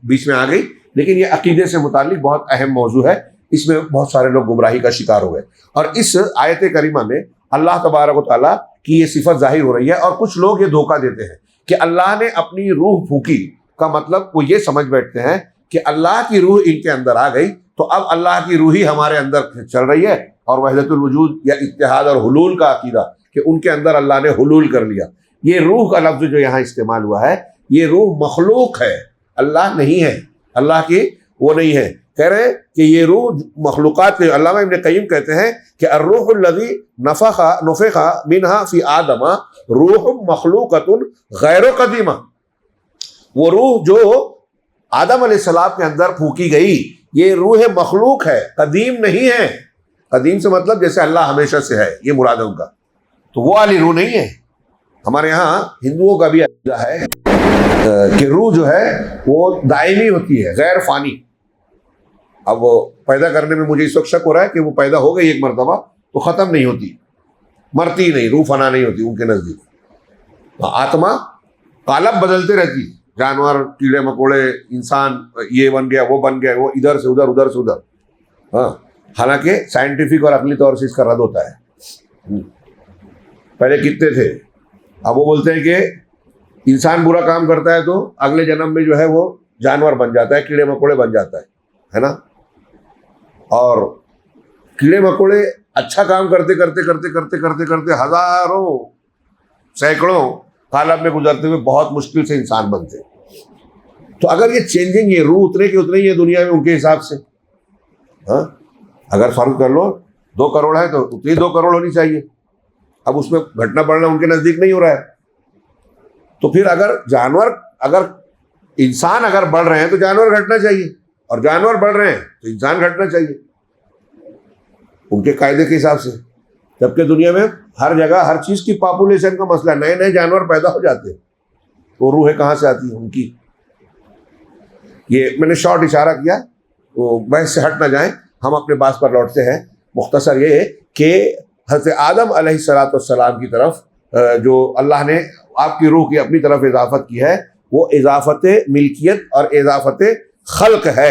بیچ میں آ گئی، لیکن یہ عقیدے سے متعلق بہت اہم موضوع ہے، اس میں بہت سارے لوگ گمراہی کا شکار ہو گئے۔ اور اس آیت کریمہ میں اللہ تبارک و تعالیٰ کی یہ صفت ظاہر ہو رہی ہے، اور کچھ لوگ یہ دھوکہ دیتے ہیں کہ اللہ نے اپنی روح پھونکی، کا مطلب وہ یہ سمجھ بیٹھتے ہیں کہ اللہ کی روح ان کے اندر آ گئی تو اب اللہ کی روح ہی ہمارے اندر چل رہی ہے، اور وحدت الوجود یا اتحاد اور حلول کا عقیدہ کہ ان کے اندر اللہ نے حلول کر لیا۔ یہ روح کا لفظ جو یہاں استعمال ہوا ہے، یہ روح مخلوق ہے، اللہ نہیں ہے، اللہ کی وہ نہیں ہے۔ کہہ رہے کہ یہ روح مخلوقات کے، علامہ ابن قیم کہتے ہیں کہ الروح الذی نفخ منہا فی آدم روح مخلوقۃ غیر قدیمہ، وہ روح جو آدم علیہ السلام کے اندر پھونکی گئی یہ روح مخلوق ہے، قدیم نہیں ہے۔ قدیم سے مطلب جیسے اللہ ہمیشہ سے ہے، یہ مراد ہے ان کا. تو وہ والی روح نہیں ہے. ہمارے یہاں ہندوؤں کا بھی عقیدہ ہے کہ روح جو ہے وہ دائمی ہوتی ہے، غیر فانی. اب وہ پیدا کرنے میں مجھے اس وقت شک ہو رہا ہے کہ وہ پیدا ہو گئی ایک مرتبہ تو ختم نہیں ہوتی، مرتی نہیں، روح فنا نہیں ہوتی ان کے نزدیک. آتما قالب بدلتے رہتی، جانور، کیڑے مکوڑے، انسان، یہ بن گیا وہ بن گیا، وہ ادھر سے ادھر، ادھر سے ادھر. ہاں، حالانکہ سائنٹیفک اور عقلی طور سے اس کا رد ہوتا ہے. پہلے کتنے تھے، اب وہ بولتے ہیں کہ انسان برا کام کرتا ہے تو اگلے جنم میں جو ہے وہ جانور بن جاتا ہے، کیڑے مکوڑے بن جاتا ہے نا. اور کیڑے مکوڑے اچھا کام کرتے کرتے کرتے کرتے کرتے کرتے ہزاروں سینکڑوں قالب میں گزرتے ہوئے بہت مشکل سے انسان بنتے. تو اگر یہ چینجنگ، یہ روح اتنے کی اتنے ہی ہے دنیا میں ان کے حساب سے. ہاں، اگر فرض کر لو 2 کروڑ ہے تو اتنی 2 کروڑ ہونی چاہیے. اب اس میں گھٹنا بڑھنا ان کے نزدیک نہیں ہو رہا ہے. تو پھر اگر جانور، اگر انسان اگر بڑھ رہے ہیں تو جانور گھٹنا چاہیے، اور جانور بڑھ رہے ہیں تو انسان گھٹنا چاہیے ان کے قاعدے کے حساب سے. جبکہ دنیا میں ہر جگہ ہر چیز کی پاپولیشن کا مسئلہ ہے، نئے نئے جانور پیدا ہو جاتے ہیں. وہ روحیں کہاں سے آتی ہیں ان کی؟ یہ میں نے شارٹ اشارہ کیا، وہ بحث سے ہٹ نہ جائیں، ہم اپنے بات پر لوٹتے ہیں. مختصر یہ کہ حضرت آدم علیہ الصلوۃ والسلام کی طرف جو اللہ نے آپ کی روح کی اپنی طرف اضافت کی ہے، وہ اضافت ملکیت اور اضافت خلق ہے.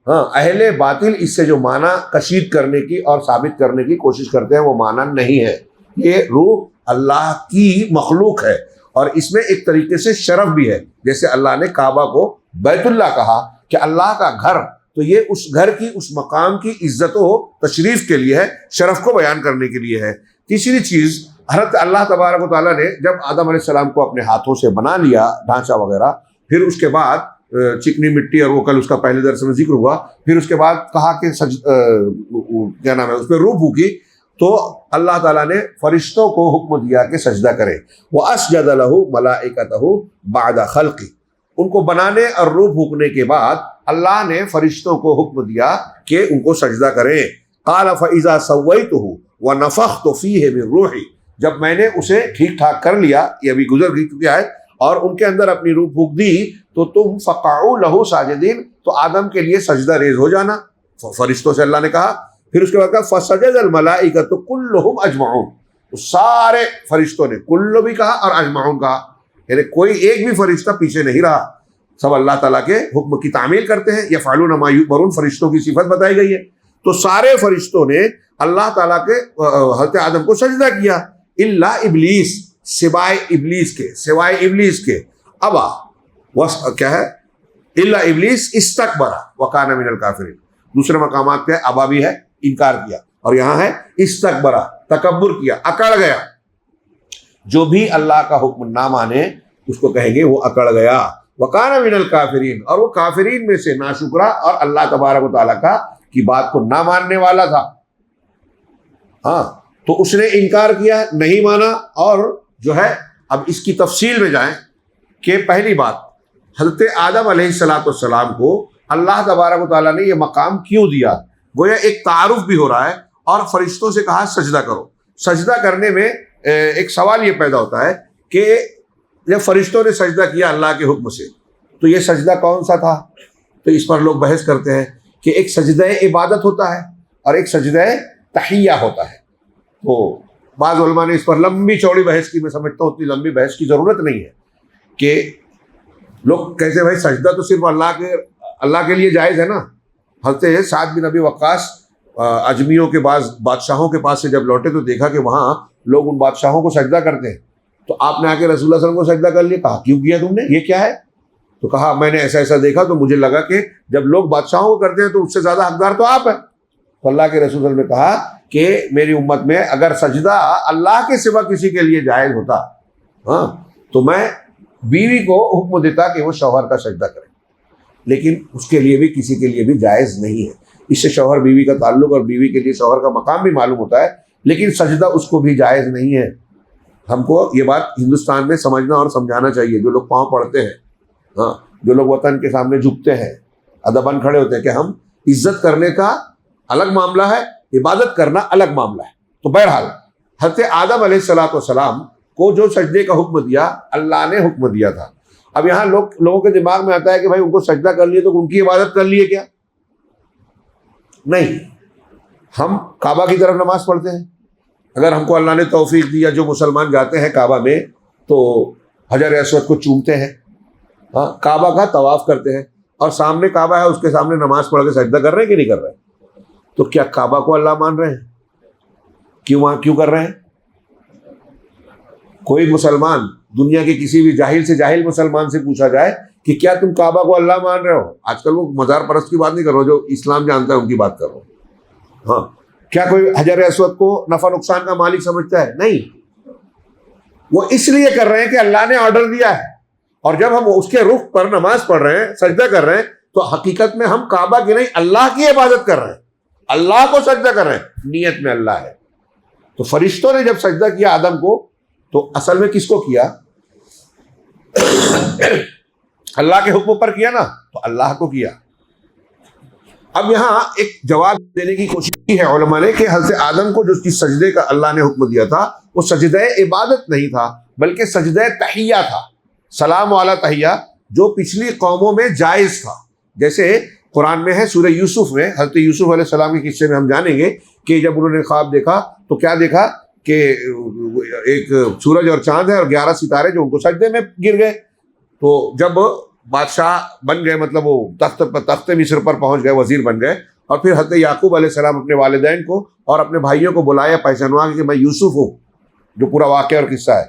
ہاں، اہل باطل اس سے جو معنی کشید کرنے کی اور ثابت کرنے کی کوشش کرتے ہیں وہ معنی نہیں ہے. یہ روح اللہ کی مخلوق ہے اور اس میں ایک طریقے سے شرف بھی ہے. جیسے اللہ نے کعبہ کو بیت اللہ کہا کہ اللہ کا گھر، تو یہ اس گھر کی، اس مقام کی عزت و تشریف کے لیے ہے، شرف کو بیان کرنے کے لیے ہے. تیسری چیز، حضرت اللہ تبارک و تعالیٰ نے جب آدم علیہ السلام کو اپنے ہاتھوں سے بنا لیا ڈھانچہ وغیرہ، پھر اس کے بعد چکنی مٹی، اور وہ کل اس کا پہلے درس میں ذکر ہوا، پھر اس کے بعد کہا کہ کیا نام ہے، اس پہ روح پھونکی، تو اللہ تعالیٰ نے فرشتوں کو حکم دیا کہ سجدہ کریں. وَأَسْجَدَ لَهُ مَلَائِكَتَهُ بَعْدَ خَلْقِ، ان کو بنانے اور روح پھونکنے کے بعد اللہ نے فرشتوں کو حکم دیا کہ ان کو سجدہ کریں. قَالَ فَإِذَا سَوَّيْتُهُ وَنَفَخْتُ فِيهِ مِن رُوحِي، جب میں نے اسے ٹھیک ٹھاک کر لیا، یہ ابھی گزر گئی چکی ہے، اور ان کے اندر اپنی روح پھونک دی، تو تم فقعوا لہو ساجدین، تو آدم کے لیے سجدہ ریز ہو جانا. فرشتوں سے اللہ نے کہا. پھر اس کے بعد کہا فسجد الملائکۃ کلہم اجمعون، سارے فرشتوں نے، کلو بھی کہا اور اجمعون کہا، یعنی کوئی ایک بھی فرشتہ پیچھے نہیں رہا. سب اللہ تعالیٰ کے حکم کی تعمیل کرتے ہیں. یفعلون ما یؤمرون، فرشتوں کی صفت بتائی گئی ہے. تو سارے فرشتوں نے اللہ تعالیٰ کے حضرت آدم کو سجدہ کیا، الا ابلیس، سوائے ابلیس کے، سوائے ابلیس کے. ابا کیا ہے، الا ابلیس استکبر وکان من الکافرین. دوسرے مقامات پہ ابا بھی ہے، انکار کیا، اور یہاں ہے استکبر، تکبر کیا، اکڑ گیا. جو بھی اللہ کا حکم نہ مانے اس کو کہیں گے وہ اکڑ گیا. وکان من الکافرین، اور وہ کافرین میں سے، ناشکرا اور اللہ تبارک و تعالیٰ کا کی بات کو نہ ماننے والا تھا. ہاں، تو اس نے انکار کیا، نہیں مانا. اور جو ہے اب اس کی تفصیل میں جائیں کہ پہلی بات، حضرت آدم علیہ السلام کو اللہ تبارک و تعالیٰ نے یہ مقام کیوں دیا؟ گویا ایک تعارف بھی ہو رہا ہے، اور فرشتوں سے کہا سجدہ کرو. سجدہ کرنے میں ایک سوال یہ پیدا ہوتا ہے کہ جب فرشتوں نے سجدہ کیا اللہ کے حکم سے، تو یہ سجدہ کون سا تھا؟ تو اس پر لوگ بحث کرتے ہیں کہ ایک سجدہ عبادت ہوتا ہے اور ایک سجدہ تحیہ ہوتا ہے. تو بعض علماء نے اس پر لمبی چوڑی بحث کی. میں سمجھتا ہوں اتنی لمبی بحث کی ضرورت نہیں ہے کہ لوگ کہتے ہیں بھائی سجدہ تو صرف اللہ کے لیے جائز ہے نا. حضرت سعد بن ابی وقاص اجمیوں کے بعض بادشاہوں کے پاس سے جب لوٹے تو دیکھا کہ وہاں لوگ ان بادشاہوں کو سجدہ کرتے ہیں. تو آپ نے آ کے رسول اللہ صلی اللہ علیہ وسلم کو سجدہ کر لیا. کہا کیوں کیا تم نے، یہ کیا ہے؟ تو کہا میں نے ایسا ایسا دیکھا تو مجھے لگا کہ جب لوگ بادشاہوں کو کرتے ہیں تو اس سے زیادہ حقدار تو آپ ہیں. تو اللہ کے رسول صلی اللہ علیہ وسلم نے کہا کہ میری امت میں اگر سجدہ اللہ کے سوا کسی کے لیے جائز ہوتا، ہاں، تو میں بیوی کو حکم دیتا کہ وہ شوہر کا سجدہ کرے، لیکن اس کے لیے بھی کسی کے لیے بھی جائز نہیں ہے. اس سے شوہر بیوی کا تعلق اور بیوی کے لیے شوہر کا مقام بھی معلوم ہوتا ہے، لیکن سجدہ اس کو بھی جائز نہیں ہے. ہم کو یہ بات ہندوستان میں سمجھنا اور سمجھانا چاہیے. جو لوگ پاؤں پڑتے ہیں، ہاں، جو لوگ وطن کے سامنے جھکتے ہیں، ادباً کھڑے ہوتے ہیں، کہ ہم عزت کرنے کا الگ معاملہ ہے، عبادت کرنا الگ معاملہ ہے. تو بہرحال حضرت آدم علیہ السلام کو جو سجدے کا حکم دیا اللہ نے حکم دیا تھا. اب یہاں لوگوں کے دماغ میں آتا ہے کہ بھائی ان کو سجدہ کر لیے تو ان کی عبادت کر لیے کیا؟ نہیں، ہم کعبہ کی طرف نماز پڑھتے ہیں. اگر ہم کو اللہ نے توفیق دیا، جو مسلمان جاتے ہیں کعبہ میں تو حجر اسود کو چومتے ہیں، ہاں کعبہ کا طواف کرتے ہیں، اور سامنے کعبہ ہے اس کے سامنے نماز پڑھ کے سجدہ کر رہے ہیں کہ نہیں کر رہے ہیں؟ تو کیا کعبہ کو اللہ مان رہے ہیں؟ کیوں کر رہے ہیں؟ کوئی مسلمان دنیا کے کسی بھی جاہل سے جاہل مسلمان سے پوچھا جائے کہ کیا تم کعبہ کو اللہ مان رہے ہو؟ آج کل وہ مزار پرست کی بات نہیں کر رہا ہوں، جو اسلام جانتا ہے ان کی بات کر رہا ہوں. ہاں، کیا کوئی حجر اسود کو نفع نقصان کا مالک سمجھتا ہے؟ نہیں. وہ اس لیے کر رہے ہیں کہ اللہ نے آرڈر دیا ہے، اور جب ہم اس کے رخ پر نماز پڑھ رہے ہیں، سجدہ کر رہے ہیں، تو حقیقت میں ہم کعبہ کی نہیں اللہ کی عبادت کر رہے ہیں، اللہ کو سجدہ کر رہے ہیں، نیت میں اللہ ہے. تو فرشتوں نے جب سجدہ کیا آدم کو تو اصل میں کس کو کیا؟ اللہ کے حکم پر کیا نا، تو اللہ کو کیا. اب یہاں ایک جواب دینے کی کوشش کی ہے علماء نے کہ حضرت آدم کو جو سجدے کا اللہ نے حکم دیا تھا وہ سجدہ عبادت نہیں تھا بلکہ سجدہ تحیہ تھا، سلام والا تحیہ، جو پچھلی قوموں میں جائز تھا. جیسے قرآن میں ہے سورہ یوسف میں، حضرت یوسف علیہ السلام کے قصے میں ہم جانیں گے کہ جب انہوں نے خواب دیکھا تو کیا دیکھا کہ ایک سورج اور چاند ہے اور 11 ستارے جو ان کو سجدے میں گر گئے. تو جب بادشاہ بن گئے، مطلب وہ تخت مصر پر پہنچ گئے، وزیر بن گئے، اور پھر حضرت یعقوب علیہ السلام اپنے والدین کو اور اپنے بھائیوں کو بلایا پہچانوا کہ میں یوسف ہوں، جو پورا واقعہ اور قصہ ہے.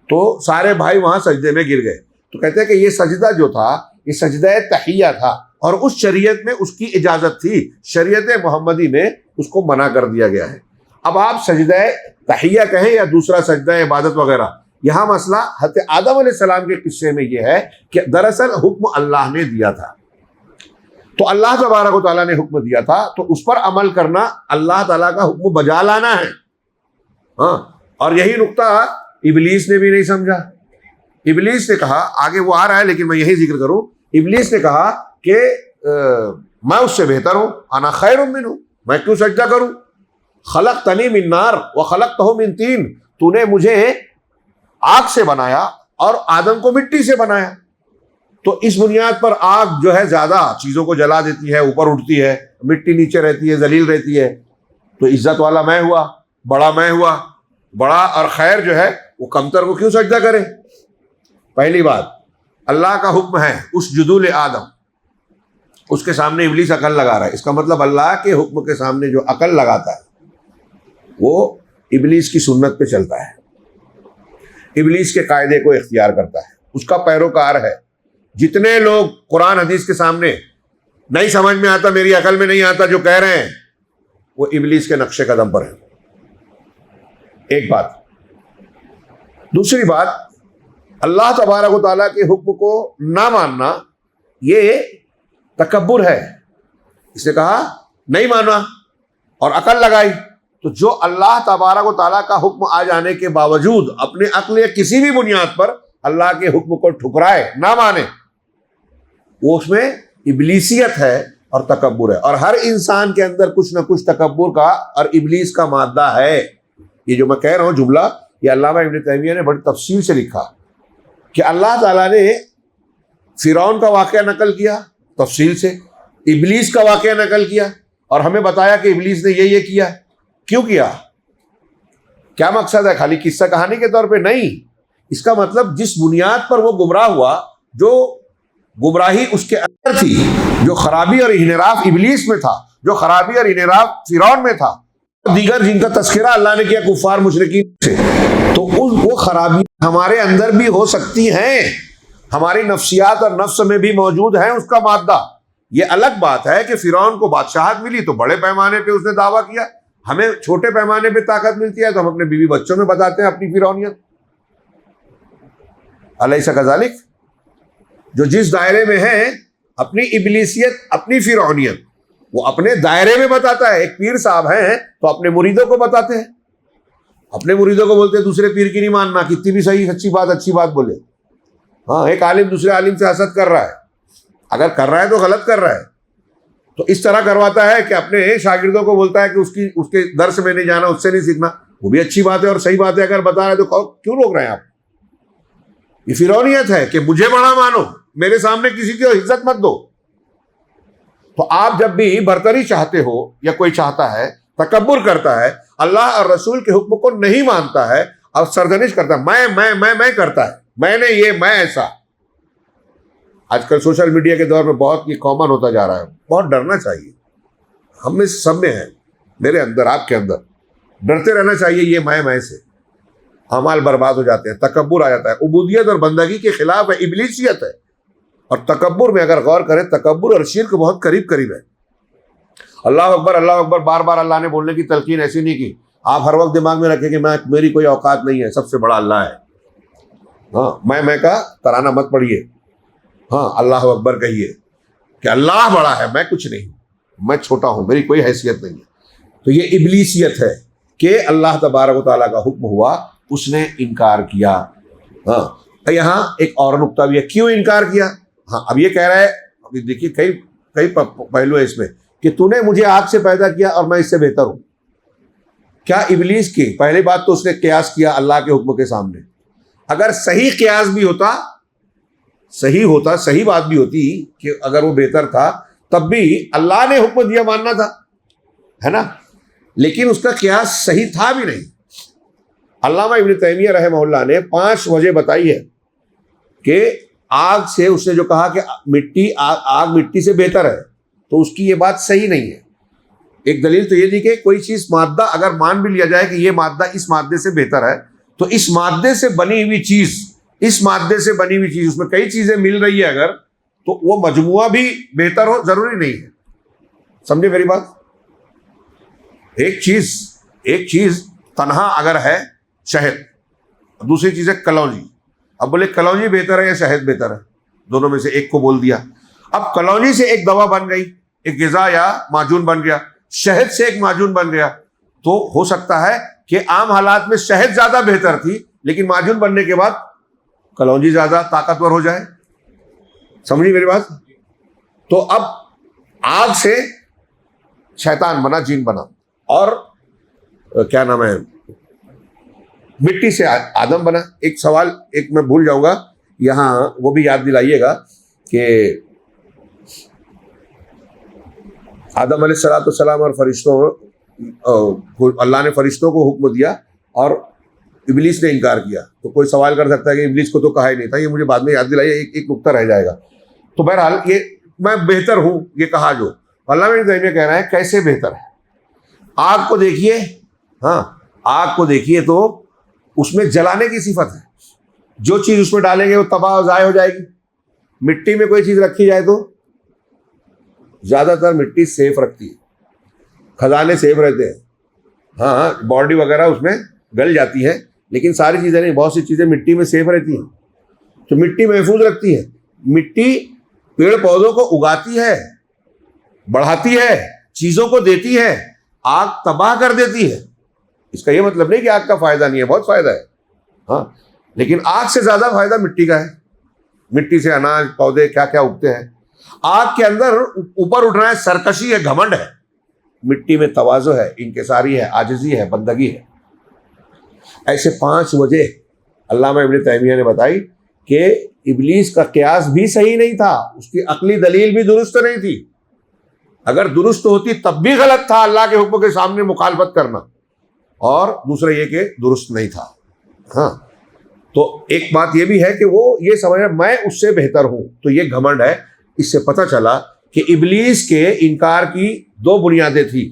تو سارے بھائی وہاں سجدے میں گر گئے. تو کہتے ہیں کہ یہ سجدہ جو تھا یہ سجدہ تحیہ تھا، اور اس شریعت میں اس کی اجازت تھی، شریعت محمدی میں اس کو منع کر دیا گیا ہے. اب آپ سجدہ تحیہ کہیں یا دوسرا سجدہ عبادت وغیرہ، یہاں مسئلہ حضرت آدم علیہ السلام کے قصے میں یہ ہے کہ دراصل حکم اللہ نے دیا تھا. تو اللہ تبارک و تعالیٰ نے حکم دیا تھا تو اس پر عمل کرنا، اللہ تعالیٰ کا حکم بجا لانا ہے. ہاں، اور یہی نقطہ ابلیس نے بھی نہیں سمجھا. ابلیس نے کہا، آگے وہ آ رہا ہے لیکن میں یہی ذکر کروں، ابلیس نے کہا کہ میں اس سے بہتر ہوں، انا خیر منہ، میں کیوں سجدہ کروں؟ خلقتنی من نار وخلقتہ من طین، تو نے مجھے آگ سے بنایا اور آدم کو مٹی سے بنایا. تو اس بنیاد پر آگ جو ہے زیادہ چیزوں کو جلا دیتی ہے، اوپر اٹھتی ہے، مٹی نیچے رہتی ہے، ذلیل رہتی ہے. تو عزت والا میں ہوا، بڑا میں ہوا، بڑا اور خیر جو ہے وہ کمتر کو کیوں سجدہ کرے؟ پہلی بات، اللہ کا حکم ہے اسجدوا لآدم، اس کے سامنے ابلیس عقل لگا رہا ہے. اس کا مطلب اللہ کے حکم کے سامنے جو عقل لگاتا ہے وہ ابلیس کی سنت پہ چلتا ہے، ابلیس کے قاعدے کو اختیار کرتا ہے، اس کا پیروکار ہے. جتنے لوگ قرآن حدیث کے سامنے نہیں سمجھ میں آتا، میری عقل میں نہیں آتا جو کہہ رہے ہیں، وہ ابلیس کے نقش قدم پر ہیں. ایک بات. دوسری بات، اللہ تبارک و تعالیٰ کے حکم کو نہ ماننا یہ تکبر ہے. اس نے کہا نہیں مانا اور عقل لگائی. تو جو اللہ تبارک و تعالیٰ کا حکم آ جانے کے باوجود اپنے عقل یا کسی بھی بنیاد پر اللہ کے حکم کو ٹھکرائے، نہ مانے، وہ اس میں ابلیسیت ہے اور تکبر ہے. اور ہر انسان کے اندر کچھ نہ کچھ تکبر کا اور ابلیس کا مادہ ہے. یہ جو میں کہہ رہا ہوں جملہ، یہ علامہ ابن تیمیہ نے بڑی تفصیل سے لکھا کہ اللہ تعالیٰ نے فرعون کا واقعہ نقل کیا تفصیل سے، ابلیس کا واقعہ نقل کیا، اور ہمیں بتایا کہ ابلیس نے یہ کیا. کیوں کیا؟ کیا مقصد ہے؟ خالی قصہ کہانی کے طور پہ نہیں. اس کا مطلب جس بنیاد پر وہ گمراہ ہوا، جو گمراہی اس کے اندر تھی، جو خرابی اور انحراف ابلیس میں تھا، جو خرابی اور انحراف فرعون میں تھا، دیگر جن کا تذکرہ اللہ نے کیا کفار مشرکین سے، تو وہ خرابی ہمارے اندر بھی ہو سکتی ہیں، ہماری نفسیات اور نفس میں بھی موجود ہیں اس کا مادہ. یہ الگ بات ہے کہ فرعون کو بادشاہت ملی تو بڑے پیمانے پہ اس نے دعویٰ کیا، ہمیں چھوٹے پیمانے پہ طاقت ملتی ہے تو ہم اپنے بیوی بچوں میں بتاتے ہیں اپنی فرعونیت. الیس کذالک؟ جو جس دائرے میں ہے اپنی ابلیسیت، اپنی فرعونیت وہ اپنے دائرے میں بتاتا ہے. ایک پیر صاحب ہیں تو اپنے مریدوں کو بتاتے ہیں، اپنے مریدوں کو بولتے ہیں دوسرے پیر کی نہیں ماننا، کتنی بھی صحیح اچھی بات بولے. ہاں، ایک عالم دوسرے عالم سے حسد کر رہا ہے، اگر کر رہا ہے تو غلط کر رہا ہے. تو اس طرح کرواتا ہے کہ اپنے شاگردوں کو بولتا ہے کہ اس کے درس میں نہیں جانا، اس سے نہیں سیکھنا. وہ بھی اچھی بات ہے اور صحیح بات ہے، اگر بتا رہے تو کیوں روک رہے ہیں آپ؟ یہ فرعونیت ہے کہ مجھے بڑا مانو، میرے سامنے کسی کی عزت مت دو. تو آپ جب بھی برتری چاہتے ہو یا کوئی چاہتا ہے، تکبر کرتا ہے، اللہ اور رسول کے حکم کو نہیں مانتا ہے اور سرزنش کرتا ہے، میں کرتا ہے، میں نے یہ، میں ایسا. آج کل سوشل میڈیا کے دور میں بہت یہ کامن ہوتا جا رہا ہے. بہت ڈرنا چاہیے، ہم میں سب میں ہے، میرے اندر، آپ کے اندر. ڈرتے رہنا چاہیے یہ میں سے. اعمال برباد ہو جاتے ہیں، تکبر آ جاتا ہے. عبودیت اور بندگی کے خلاف ہے، ابلیسیت ہے. اور تکبر میں اگر غور کریں، تکبر اور شرک بہت قریب ہے. اللہ اکبر بار بار اللہ نے بولنے کی تلقین ایسی نہیں کی. آپ ہر وقت دماغ میں رکھیں کہ میری کوئی اوقات نہیں ہے، سب سے بڑا اللہ ہے. ہاں، میں کا ترانہ مت پڑھیے. ہاں، اللہ اکبر کہیے کہ اللہ بڑا ہے، میں کچھ نہیں ہوں، میں چھوٹا ہوں، میری کوئی حیثیت نہیں ہے. تو یہ ابلیسیت ہے کہ اللہ تبارک و تعالیٰ کا حکم ہوا، اس نے انکار کیا. ہاں، یہاں ایک اور نقطہ بھی ہے، کیوں انکار کیا؟ ہاں، اب یہ کہہ رہا ہے، ابھی دیکھیے کئی پہلو ہے اس میں، کہ تو نے مجھے آگ سے پیدا کیا اور میں اس سے بہتر ہوں. کیا ابلیس کی پہلی بات تو اس نے قیاس کیا اللہ کے حکم کے سامنے. اگر صحیح قیاس بھی ہوتا، صحیح بات بھی ہوتی کہ اگر وہ بہتر تھا تب بھی اللہ نے حکم دیا ماننا تھا، ہے نا. لیکن اس کا قیاس صحیح تھا بھی نہیں. علامہ ابن تیمیہ رحمہ اللہ نے 5 وجہ بتائی ہے کہ آگ سے اس نے جو کہا کہ آگ مٹی سے بہتر ہے، تو اس کی یہ بات صحیح نہیں ہے. ایک دلیل تو یہ دی کہ کوئی چیز مادہ اگر مان بھی لیا جائے کہ یہ مادہ اس مادے سے بہتر ہے، تو اس مادے سے بنی ہوئی چیز، اس میں کئی چیزیں مل رہی ہے اگر، تو وہ مجموعہ بھی بہتر ہو ضروری نہیں ہے. سمجھے میری بات؟ ایک چیز تنہا اگر ہے شہد، دوسری چیز ہے کلونجی. اب بولے کلونجی بہتر ہے یا شہد بہتر ہے؟ دونوں میں سے ایک کو بول دیا. اب کلونجی سے ایک دوا بن گئی، ایک غذا یا معجون بن گیا، شہد سے ایک معجون بن گیا. تو ہو سکتا ہے کہ عام حالات میں شہد زیادہ بہتر تھی، لیکن معجون بننے کے بعد کلونجی زیادہ طاقتور ہو جائے. سمجھی میری بات؟ تو اب آگ سے شیطان بنا، جن بنا، اور کیا نام ہے، مٹی سے آدم بنا. ایک سوال میں بھول جاؤں گا یہاں، وہ بھی یاد دلائیے گا کہ آدم علیہ السلام اور فرشتوں، اللہ نے فرشتوں کو حکم دیا اور ابلیس نے انکار کیا. تو کوئی سوال کر سکتا ہے کہ ابلیس کو تو کہا ہی نہیں تھا. یہ مجھے بعد میں یاد دلائیے، ایک نقطہ رہ جائے گا. تو بہرحال یہ میں بہتر ہوں یہ کہا جو اللہ ابن تیمیہ کہہ رہا ہے، کیسے بہتر ہے؟ آگ کو دیکھیے، ہاں آگ کو دیکھیے تو اس میں جلانے کی صفت ہے. جو چیز اس میں ڈالیں گے وہ تباہ و ضائع ہو جائے گی. مٹی میں کوئی چیز رکھی جائے تو زیادہ تر مٹی سیف رکھتی ہے، خزانے سیف رہتے ہیں. ہاں، باڈی وغیرہ اس میں گل جاتی ہے، لیکن ساری چیزیں نہیں، بہت سی چیزیں مٹی میں سیف رہتی ہیں. تو مٹی محفوظ رکھتی ہے. مٹی پیڑ پودوں کو اگاتی ہے، بڑھاتی ہے، چیزوں کو دیتی ہے. آگ تباہ کر دیتی ہے. اس کا یہ مطلب نہیں کہ آگ کا فائدہ نہیں ہے، بہت فائدہ ہے. ہاں، لیکن آگ سے زیادہ فائدہ مٹی کا ہے. مٹی سے اناج، پودے، کیا کیا اگتے ہیں. آگ کے اندر اوپر اٹھنا ہے، سرکشی ہے، گھمنڈ ہے. مٹی میں تواضع ہے، انکساری ہے، عاجزی ہے، بندگی ہے. ایسے 5 وجہ علامہ ابن تیمیہ نے بتائی کہ ابلیس کا قیاس بھی صحیح نہیں تھا، اس کی عقلی دلیل بھی درست نہیں تھی. اگر درست ہوتی تب بھی غلط تھا اللہ کے حکم کے سامنے مخالفت کرنا، اور دوسرا یہ کہ درست نہیں تھا. ہاں، تو ایک بات یہ بھی ہے کہ وہ یہ سمجھا میں اس سے بہتر ہوں، تو یہ گھمنڈ ہے. اس سے پتہ چلا کہ ابلیس کے انکار کی 2 بنیادیں تھیں.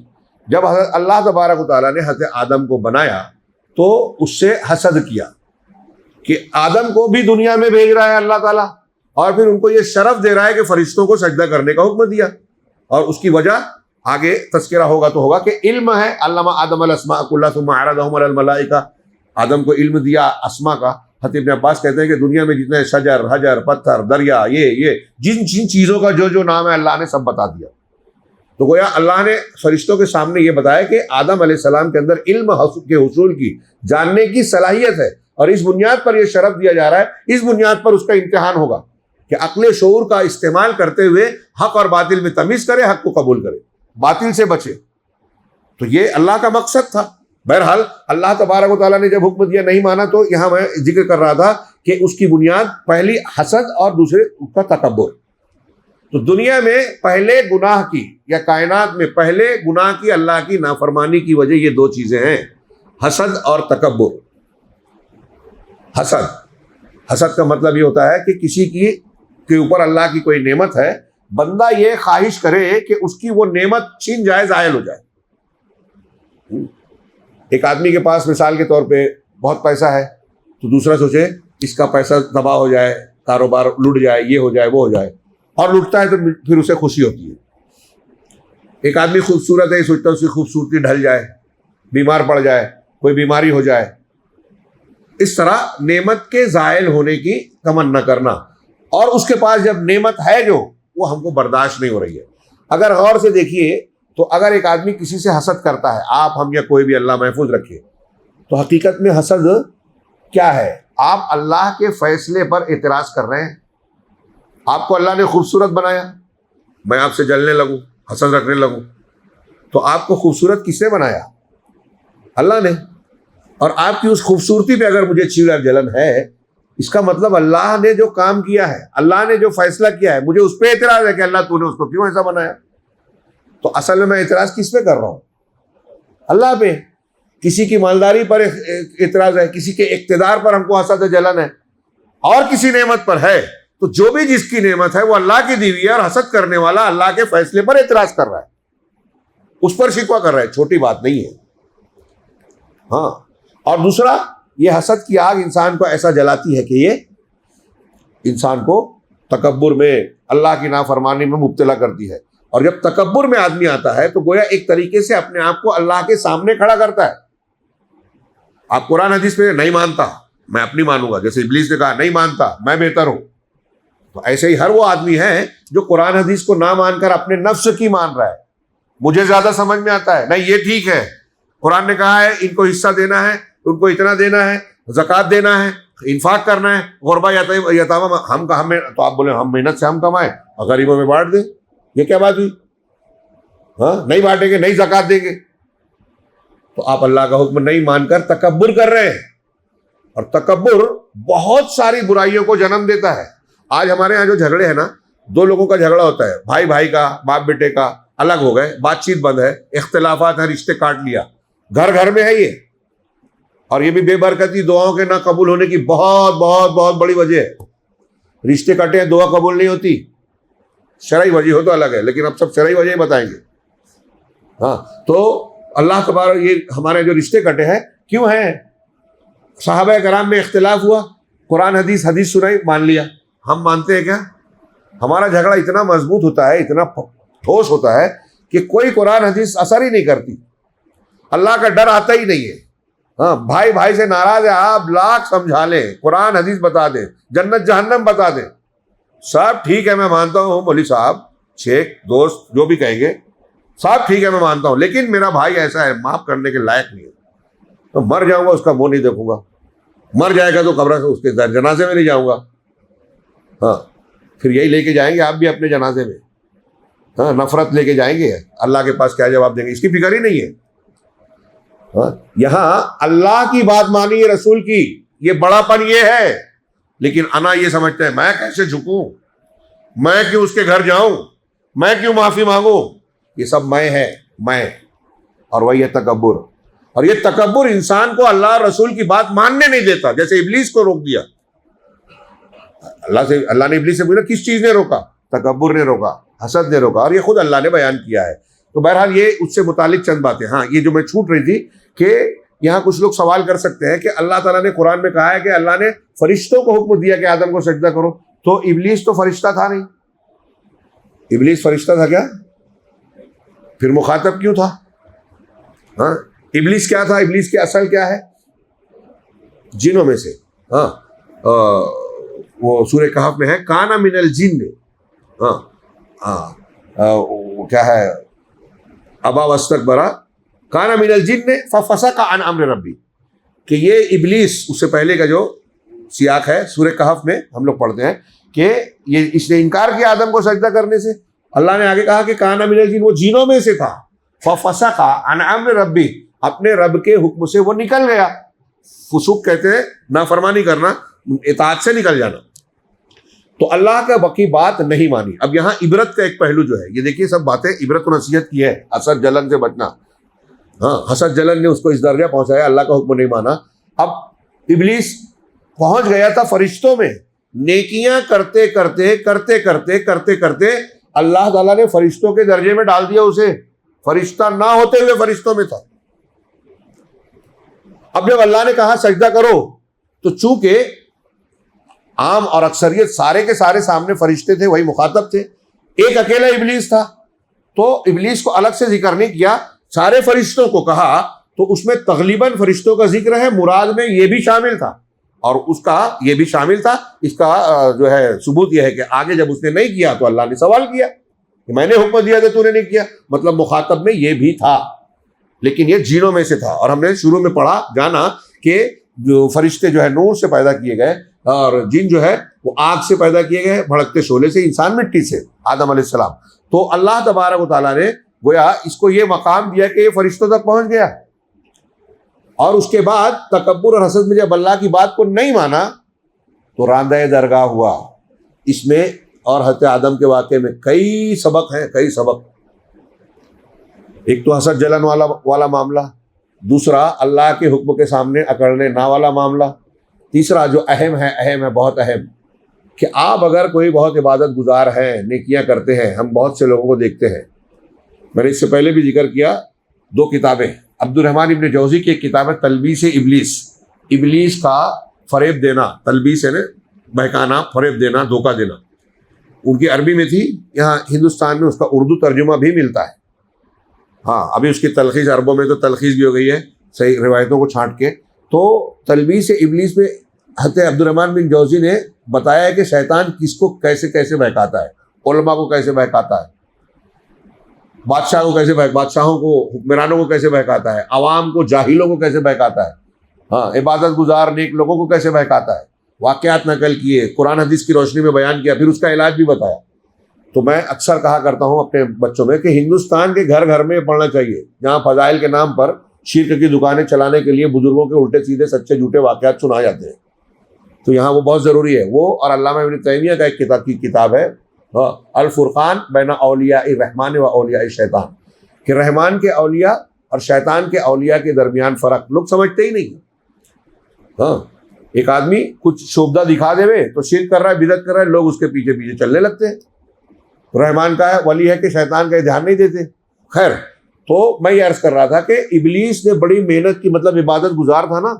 جب حضرت اللہ تبارک و تعالیٰ نے حضرت آدم کو بنایا تو اس سے حسد کیا کہ آدم کو بھی دنیا میں بھیج رہا ہے اللہ تعالیٰ، اور پھر ان کو یہ شرف دے رہا ہے کہ فرشتوں کو سجدہ کرنے کا حکم دیا. اور اس کی وجہ آگے تذکرہ ہوگا تو ہوگا کہ علم ہے. علم آدم الاسماء کلھا ثم عرضهم علی الملائکہ، آدم کو علم دیا اسماء کا. حضرت ابن عباس کہتے ہیں کہ دنیا میں جتنے شجر، حجر، پتھر، دریا، یہ جن چیزوں کا جو نام ہے اللہ نے سب بتا دیا. تو گویا اللہ نے فرشتوں کے سامنے یہ بتایا کہ آدم علیہ السلام کے اندر علم کے حصول کی، جاننے کی صلاحیت ہے، اور اس بنیاد پر یہ شرف دیا جا رہا ہے، اس بنیاد پر اس کا امتحان ہوگا کہ عقل شعور کا استعمال کرتے ہوئے حق اور باطل میں تمیز کرے، حق کو قبول کرے، باطل سے بچے. تو یہ اللہ کا مقصد تھا. بہرحال اللہ تبارک و تعالیٰ نے جب حکم دیا نہیں مانا، تو یہاں میں ذکر کر رہا تھا کہ اس کی بنیاد پہلی حسد اور دوسرے اس کا تکبر. تو دنیا میں پہلے گناہ کی یا کائنات میں پہلے گناہ کی اللہ کی نافرمانی کی وجہ یہ دو چیزیں ہیں، حسد اور تکبر. حسد کا مطلب یہ ہوتا ہے کہ کسی کے اوپر اللہ کی کوئی نعمت ہے، بندہ یہ خواہش کرے کہ اس کی وہ نعمت چھین جائے، زائل ہو جائے. ایک آدمی کے پاس مثال کے طور پہ بہت پیسہ ہے، تو دوسرا سوچے اس کا پیسہ تباہ ہو جائے، کاروبار لٹ جائے، یہ ہو جائے، وہ ہو جائے، اور لٹتا ہے تو پھر اسے خوشی ہوتی ہے. ایک آدمی خوبصورت ہے، یہ سوچتا ہے اس کی خوبصورتی ڈھل جائے، بیمار پڑ جائے، کوئی بیماری ہو جائے. اس طرح نعمت کے زائل ہونے کی تمنا کرنا، اور اس کے پاس جب نعمت ہے جو وہ ہم کو برداشت نہیں ہو رہی ہے. اگر غور سے دیکھیے تو اگر ایک آدمی کسی سے حسد کرتا ہے، آپ ہم یا کوئی بھی، اللہ محفوظ رکھے، تو حقیقت میں حسد کیا ہے؟ آپ اللہ کے فیصلے پر اعتراض کر رہے ہیں. آپ کو اللہ نے خوبصورت بنایا، میں آپ سے جلنے لگوں، حسد رکھنے لگوں، تو آپ کو خوبصورت کس نے بنایا؟ اللہ نے. اور آپ کی اس خوبصورتی پہ اگر مجھے چیڑ اور جلن ہے، اس کا مطلب اللہ نے جو کام کیا ہے، اللہ نے جو فیصلہ کیا ہے، مجھے اس پہ اعتراض ہے کہ اللہ تو نے اس کو کیوں ایسا بنایا. تو اصل میں اعتراض کس پہ کر رہا ہوں؟ اللہ پہ. کسی کی مالداری پر اعتراض ہے، کسی کے اقتدار پر ہم کو حسد جلن ہے، اور کسی نعمت پر ہے، تو جو بھی جس کی نعمت ہے وہ اللہ کی دی ہوئی ہے، اور حسد کرنے والا اللہ کے فیصلے پر اعتراض کر رہا ہے، اس پر شکوہ کر رہا ہے. چھوٹی بات نہیں ہے. ہاں. اور دوسرا، یہ حسد کی آگ انسان کو ایسا جلاتی ہے کہ یہ انسان کو تکبر میں، اللہ کی نافرمانی میں مبتلا کرتی ہے. اور جب تکبر میں آدمی آتا ہے تو گویا ایک طریقے سے اپنے آپ کو اللہ کے سامنے کھڑا کرتا ہے. آپ قرآن حدیث میں نہیں مانتا، میں اپنی مانوں گا، جیسے ابلیس نے کہا نہیں مانتا، میں بہتر ہوں. تو ایسے ہی ہر وہ آدمی ہے جو قرآن حدیث کو نہ مان کر اپنے نفس کی مان رہا ہے. مجھے زیادہ سمجھ میں آتا ہے، نہیں یہ ٹھیک ہے، قرآن نے کہا ہے ان کو حصہ دینا ہے، ان کو اتنا دینا ہے، زکوٰۃ دینا ہے، انفاق کرنا ہے، غربا یتامہ ہم تو آپ بولے ہم محنت سے ہم کمائیں اور غریبوں میں بانٹ دیں. یہ کیا بات ہوئی؟ ہاں، نہیں بانٹیں گے، نہیں زکوٰۃ دیں گے. تو آپ اللہ کا حکم نہیں مان کر تکبر کر رہے ہیں. اور تکبر بہت ساری برائیوں کو جنم دیتا ہے. آج ہمارے یہاں جو جھگڑے ہیں نا، دو لوگوں کا جھگڑا ہوتا ہے، بھائی بھائی کا، باپ بیٹے کا، الگ ہو گئے، بات چیت بند ہے، اختلافات ہیں، رشتے کاٹ لیا. گھر گھر میں ہے یہ. اور یہ بھی بے برکتی، دعاؤں کے نہ قبول ہونے کی بہت بہت بہت بڑی وجہ ہے. رشتے کٹے ہیں، دعا قبول نہیں ہوتی. شرعی وجہ ہو تو الگ ہے، لیکن اب سب شرعی وجہ ہی بتائیں گے. ہاں. تو اللہ تبارک، یہ ہمارے جو رشتے کٹے ہیں کیوں ہیں؟ صحابہ کرام میں اختلاف ہوا، قرآن حدیث سنائی، مان لیا. ہم مانتے ہیں کیا؟ ہمارا جھگڑا اتنا مضبوط ہوتا ہے، اتنا ٹھوس ہوتا ہے کہ کوئی قرآن حدیث اثر ہی نہیں کرتی. اللہ کا ڈر آتا ہی نہیں ہے. ہاں، بھائی بھائی سے ناراض ہے، آپ لاکھ سمجھا لیں، قرآن حدیث بتا دیں، جنت جہنم بتا دیں، سب ٹھیک ہے، میں مانتا ہوں مولوی صاحب، شیخ، دوست، جو بھی کہیں گے، سب ٹھیک ہے، میں مانتا ہوں، لیکن میرا بھائی ایسا ہے، معاف کرنے کے لائق نہیں ہے. تو مر جاؤں گا اس کا منہ نہیں دیکھوں گا. مر جائے گا تو قبر سے اس کے جنازے میں نہیں جاؤں گا. ہاں، پھر یہی لے کے جائیں گے آپ بھی اپنے جنازے میں. ہاں، نفرت لے کے جائیں گے، اللہ کے پاس کیا جواب دیں گے، اس کی فکر ہی نہیں ہے. ہاں، یہاں اللہ کی بات مانی ہے، رسول کی، یہ بڑا پن یہ ہے. لیکن انا یہ سمجھتے ہیں میں کیسے جھکوں، میں کیوں اس کے گھر جاؤں، میں کیوں معافی مانگوں. یہ سب میں ہے، میں. اور وہی ہے تکبر. اور یہ تکبر انسان کو اللہ اور رسول کی بات ماننے نہیں دیتا. جیسے ابلیس کو روک دیا، اللہ نے ابلیس سے پوچھا کس چیز نے روکا؟ تکبر نے روکا، حسد نے روکا، اور یہ خود اللہ نے بیان کیا ہے. تو بہرحال یہ اس سے متعلق چند باتیں. ہاں، یہ جو میں چھوٹ رہی تھی کہ یہاں کچھ لوگ سوال کر سکتے ہیں کہ اللہ تعالیٰ نے قرآن میں کہا ہے کہ اللہ نے فرشتوں کو حکم دیا کہ آدم کو سجدہ کرو، تو ابلیس تو فرشتہ تھا نہیں. ابلیس فرشتہ تھا کیا؟ پھر مخاطب کیوں تھا؟ ہاں، ابلیس کیا تھا؟ ابلیس کی اصل کیا ہے؟ جنوں میں سے. ہاں، وہ سورہ کہف میں ہے، کانا من الجن. ہاں ہاں، کیا ہے، ابا واستکبر کانا من الجن ففسق عن امر ربی. کہ یہ ابلیس، اس سے پہلے کا جو سیاق ہے سورہ کہف میں ہم لوگ پڑھتے ہیں کہ یہ اس نے انکار کیا آدم کو سجدہ کرنے سے. اللہ نے آگے کہا کہ کان من الجن، وہ جینوں میں سے تھا. ففسق عن امر ربی، اپنے رب کے حکم سے وہ نکل گیا. فسوق کہتے ہیں نافرمانی کرنا، اطاعت سے نکل جانا. تو اللہ کا باقی بات نہیں مانی. اب یہاں عبرت کا ایک پہلو جو ہے، یہ دیکھیے سب باتیں عبرت و نصیحت کی ہے. حسد جلن سے بچنا. ہاں، حسد جلن نے اس کو اس درجہ پہنچایا، اللہ کا حکم نہیں مانا. اب ابلیس پہنچ گیا تھا فرشتوں میں. نیکیاں کرتے کرتے کرتے کرتے کرتے کرتے اللہ تعالیٰ نے فرشتوں کے درجے میں ڈال دیا اسے. فرشتہ نہ ہوتے ہوئے فرشتوں میں تھا. اب جب اللہ نے کہا سجدہ کرو، تو چونکہ عام اور اکثریت سارے کے سارے سامنے فرشتے تھے، وہی مخاطب تھے، ایک اکیلا ابلیس تھا، تو ابلیس کو الگ سے ذکر نہیں کیا، سارے فرشتوں کو کہا. تو اس میں تغلیباً فرشتوں کا ذکر ہے، مراد میں یہ بھی شامل تھا اور اس کا یہ بھی شامل تھا. اس کا جو ہے ثبوت یہ ہے کہ آگے جب اس نے نہیں کیا تو اللہ نے سوال کیا کہ میں نے حکم دیا تھا تو نے نہیں کیا. مطلب مخاطب میں یہ بھی تھا، لیکن یہ جینوں میں سے تھا. اور ہم نے شروع میں پڑھا جانا کہ جو فرشتے جو ہے نور سے پیدا کیے گئے اور جن جو ہے وہ آگ سے پیدا کیے گئے، بھڑکتے شعلے سے، انسان مٹی سے، آدم علیہ السلام. تو اللہ تبارک و تعالیٰ نے گویا اس کو یہ مقام دیا کہ یہ فرشتوں تک پہنچ گیا. اور اس کے بعد تکبر اور حسد میں جب اللہ کی بات کو نہیں مانا تو راندہ درگاہ ہوا. اس میں اور حضرت آدم کے واقعے میں کئی سبق ہیں، کئی سبق. ایک تو حسد جلن والا معاملہ، دوسرا اللہ کے حکم کے سامنے اکڑنے نہ والا معاملہ، تیسرا جو اہم ہے بہت اہم، کہ آپ اگر کوئی بہت عبادت گزار ہیں، نیکیاں کرتے ہیں، ہم بہت سے لوگوں کو دیکھتے ہیں. میں نے اس سے پہلے بھی ذکر کیا، 2 کتابیں عبد الرحمن ابن جوزی کی ایک کتاب ہے تلبیس ابلیس، ابلیس کا فریب دینا. تلبیس ہے نا، بہکانا، فریب دینا، دھوکہ دینا. ان کی عربی میں تھی، یہاں ہندوستان میں اس کا اردو ترجمہ بھی ملتا ہے. ہاں، ابھی اس کی تلخیص عربوں میں تو تلخیص بھی ہو گئی ہے صحیح روایتوں کو چھانٹ کے. تو تلبیس ابلیس میں حضرت عبد الرحمن بن جوزی نے بتایا ہے کہ شیطان کس کو کیسے کیسے بہکاتا ہے. علماء کو کیسے بہکاتا ہے، بادشاہوں کو، حکمرانوں کو کیسے بہکاتا ہے، عوام کو، جاہلوں کو کیسے بہکاتا ہے، ہاں، عبادت گزار نیک لوگوں کو کیسے بہکاتا ہے. واقعات نقل کیے، قرآن حدیث کی روشنی میں بیان کیا، پھر اس کا علاج بھی بتایا. تو میں اکثر کہا کرتا ہوں اپنے بچوں میں کہ ہندوستان کے گھر گھر میں پڑھنا چاہیے، جہاں فضائل کے نام پر شرک کی دکانیں چلانے کے لیے بزرگوں کے الٹے سیدھے سچے جھوٹے واقعات سنا جاتے ہیں. تو یہاں وہ بہت ضروری ہے. وہ اور علامہ ابن تیمیہ کا ایک کتاب ہے الفرقان بین اولیاء الرحمن و اولیاء الشیطان، کہ رحمان کے اولیاء اور شیطان کے اولیاء کے درمیان فرق لوگ سمجھتے ہی نہیں. ہاں، ایک آدمی کچھ شوبدہ دکھا دے تو شرک کر رہا ہے، بدعت کر رہا ہے، لوگ اس کے پیچھے پیچھے چلنے لگتے ہیں. رحمان کا ولی ہے کہ شیطان کا دھیان نہیں دیتے. خیر، تو میں یہ عرض کر رہا تھا کہ ابلیس نے بڑی محنت کی، مطلب عبادت گزار تھا نا،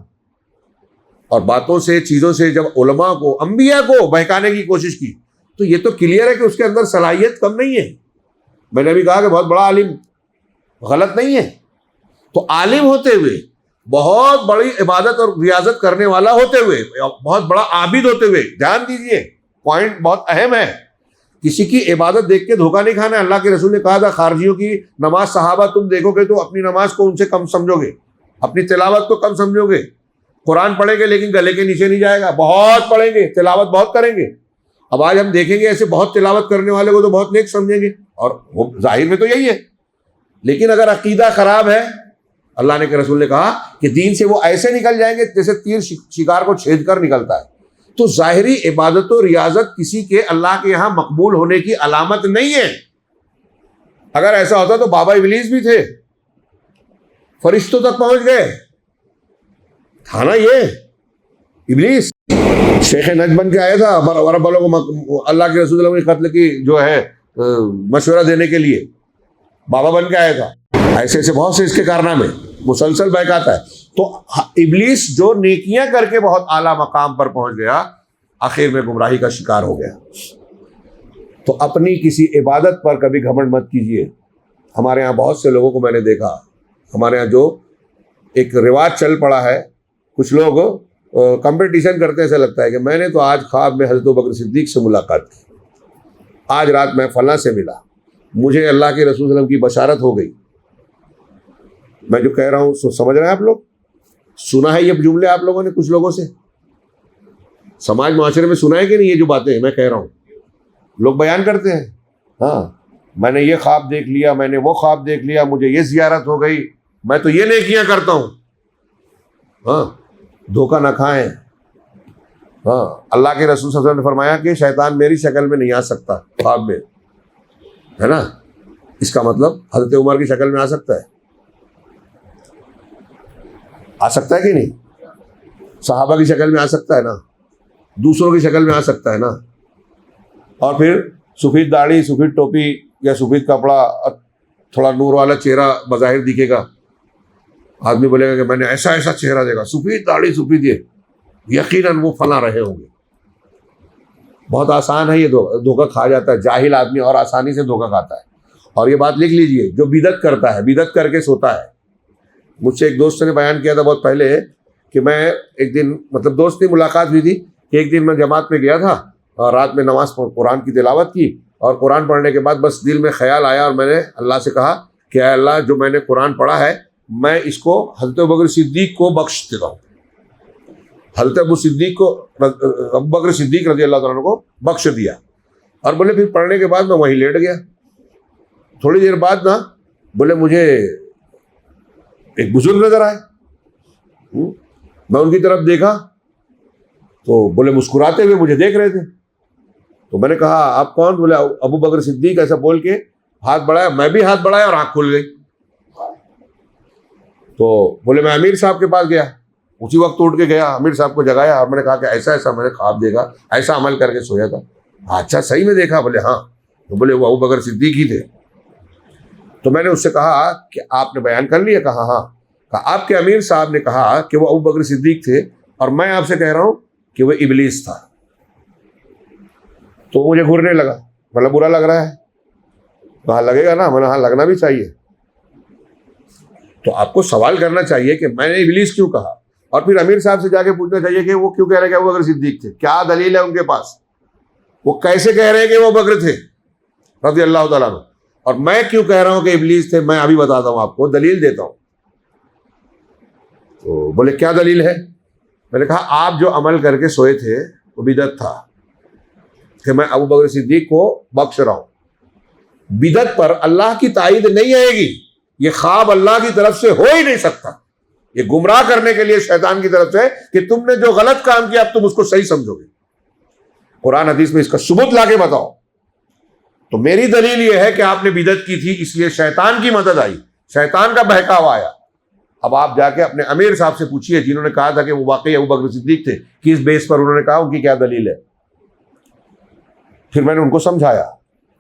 اور باتوں سے، چیزوں سے جب علماء کو، انبیاء کو بہکانے کی کوشش کی، تو یہ تو کلیئر ہے کہ اس کے اندر صلاحیت کم نہیں ہے. میں نے بھی کہا کہ بہت بڑا عالم غلط نہیں ہے. تو عالم ہوتے ہوئے، بہت بڑی عبادت اور ریاضت کرنے والا ہوتے ہوئے، بہت بڑا عابد ہوتے ہوئے، دھیان دیجئے، پوائنٹ بہت اہم ہے. کسی کی عبادت دیکھ کے دھوکہ نہیں کھانا ہے. اللہ کے رسول نے کہا تھا خارجیوں کی نماز صحابہ تم دیکھو گے تو اپنی نماز کو ان سے کم سمجھو گے، اپنی تلاوت کو کم سمجھو گے. قرآن پڑھیں گے لیکن گلے کے نیچے نہیں جائے گا، بہت پڑھیں گے، تلاوت بہت کریں گے. اب آج ہم دیکھیں گے ایسے بہت تلاوت کرنے والے کو تو بہت نیک سمجھیں گے، اور وہ ظاہر میں تو یہی ہے. لیکن اگر عقیدہ خراب ہے، اللہ نے کے رسول نے کہا کہ دین سے وہ ایسے نکل جائیں گے جیسے تیر شکار کو چھید کر نکلتا ہے. تو ظاہری عبادت و ریاضت کسی کے اللہ کے یہاں مقبول ہونے کی علامت نہیں ہے. اگر ایسا ہوتا تو بابا ابلیس بھی تھے، فرشتوں تک پہنچ گئے، تھا نا یہ ابلیس. شیخ نجد بن کے آیا تھا عرب والوں کو اللہ کے رسول کے قتل کی جو ہے مشورہ دینے کے لیے، بابا بن کے آیا تھا. ایسے ایسے بہت سے اس کے کارنامے، مسلسل بہکاتا ہے. تو ابلیس جو نیکیاں کر کے بہت اعلیٰ مقام پر پہنچ گیا، آخر میں گمراہی کا شکار ہو گیا. تو اپنی کسی عبادت پر کبھی گھمنڈ مت کیجیے. ہمارے ہاں بہت سے لوگوں کو میں نے دیکھا، ہمارے ہاں جو ایک رواج چل پڑا ہے، کچھ لوگ کمپٹیشن کرتے، ایسا لگتا ہے کہ میں نے تو آج خواب میں حضرت بکر صدیق سے ملاقات کی، آج رات میں فلاں سے ملا، مجھے اللہ کے رسول صلی اللہ علیہ وسلم کی بشارت ہو گئی. میں جو کہہ رہا ہوں سمجھ رہے ہیں آپ لوگ؟ سنا ہے یہ جملے آپ لوگوں نے کچھ لوگوں سے؟ سماج معاشرے میں سنا ہے کہ نہیں یہ جو باتیں میں کہہ رہا ہوں؟ لوگ بیان کرتے ہیں، ہاں میں نے یہ خواب دیکھ لیا، میں نے وہ خواب دیکھ لیا، مجھے یہ زیارت ہو گئی، میں تو یہ نیکیاں کرتا ہوں۔ ہاں دھوکہ نہ کھائیں۔ ہاں اللہ کے رسول صلی اللہ علیہ وسلم نے فرمایا کہ شیطان میری شکل میں نہیں آ سکتا خواب میں، ہے نا؟ اس کا مطلب حضرت عمر کی شکل میں آ سکتا ہے، آ سکتا ہے کہ نہیں؟ صحابہ کی شکل میں آ سکتا ہے نا، دوسروں کی شکل میں آ سکتا ہے نا۔ اور پھر سفید داڑھی، سفید ٹوپی یا سفید کپڑا، تھوڑا نور والا چہرہ بظاہر دکھے گا، آدمی بولے گا کہ میں نے ایسا ایسا چہرہ دیکھا، سفید داڑھی سفید، یہ یقیناً وہ فلاں رہے ہوں گے۔ بہت آسان ہے یہ دھوکہ کھا جاتا ہے، جاہل آدمی اور آسانی سے دھوکہ کھاتا ہے۔ اور یہ بات لکھ لیجئے، جو بدعت کرتا ہے، بدعت کر کے سوتا ہے۔ مجھ سے ایک دوست نے بیان کیا تھا بہت پہلے کہ میں ایک دن، مطلب دوست کی ملاقات ہوئی تھی کہ ایک دن میں جماعت میں گیا تھا اور رات میں نماز قرآن کی تلاوت کی، اور قرآن پڑھنے کے بعد بس دل میں خیال آیا اور میں نے اللہ سے کہا کہ اے اللہ، جو میں نے قرآن پڑھا ہے میں اس کو حضرت ابوبکر صدیق کو بخش دیتا ہوں، حضرت ابوبکر صدیق رضی اللہ تعالیٰ عنہ کو بخش دیا۔ اور بولے پھر پڑھنے کے بعد میں وہیں لیٹ گیا۔ تھوڑی دیر بعد نا بولے مجھے ایک بزرگ نظر آئے، میں ان کی طرف دیکھا تو بولے مسکراتے ہوئے مجھے دیکھ رہے تھے۔ تو میں نے کہا آپ کون؟ بولے ابوبکر صدیق۔ ایسا بول کے ہاتھ بڑھایا، میں بھی ہاتھ بڑھایا اور آنکھ کھل گئی۔ تو بولے میں امیر صاحب کے پاس گیا، اسی وقت اٹھ کے گیا، امیر صاحب کو جگایا اور میں نے کہا کہ ایسا ایسا میں نے خواب دیکھا، ایسا عمل کر کے سویا تھا۔ اچھا صحیح میں دیکھا؟ بولے ہاں۔ تو بولے وہ ابوبکر صدیق ہی تھے۔ تو میں نے اس سے کہا کہ آپ نے بیان کر لیا؟ کہا ہاں۔ کہا آپ کے امیر صاحب نے کہا کہ وہ ابوبکر صدیق تھے اور میں آپ سے کہہ رہا ہوں کہ وہ ابلیس تھا۔ تو مجھے گھرنے لگا، مطلب برا لگ رہا ہے۔ کہاں لگے گا نا، میں نے ہاں لگنا بھی چاہیے۔ تو آپ کو سوال کرنا چاہیے کہ میں نے ابلیس کیوں کہا، اور پھر امیر صاحب سے جا کے پوچھنا چاہیے کہ وہ کیوں کہہ رہے ہیں کہ ابوبکر صدیق تھے، کیا دلیل ہے ان کے پاس، وہ کیسے کہہ رہے ہیں کہ وہ ابوبکر تھے رضی اللہ تعالیٰ عنہ، اور میں کیوں کہہ رہا ہوں کہ ابلیس تھے۔ میں ابھی بتاتا ہوں آپ کو، دلیل دیتا ہوں۔ تو بولے کیا دلیل ہے؟ میں نے کہا آپ جو عمل کر کے سوئے تھے وہ بدعت تھا کہ میں ابوبکر صدیق کو بخش رہا ہوں۔ بدعت پر اللہ کی تائید نہیں آئے گی، یہ خواب اللہ کی طرف سے ہو ہی نہیں سکتا۔ یہ گمراہ کرنے کے لیے شیطان کی طرف سے کہ تم نے جو غلط کام کیا اب تم اس کو صحیح سمجھو گے۔ قرآن حدیث میں اس کا ثبوت لا کے بتاؤ۔ تو میری دلیل یہ ہے کہ آپ نے بدعت کی تھی، اس لیے شیطان کی مدد آئی، شیطان کا بہکاوا آیا۔ اب آپ جا کے اپنے امیر صاحب سے پوچھیے جنہوں نے کہا تھا کہ وہ واقعی ابوبکر صدیق تھے، کس بیس پر انہوں نے کہا، ان کی کیا دلیل ہے۔ پھر میں نے ان کو سمجھایا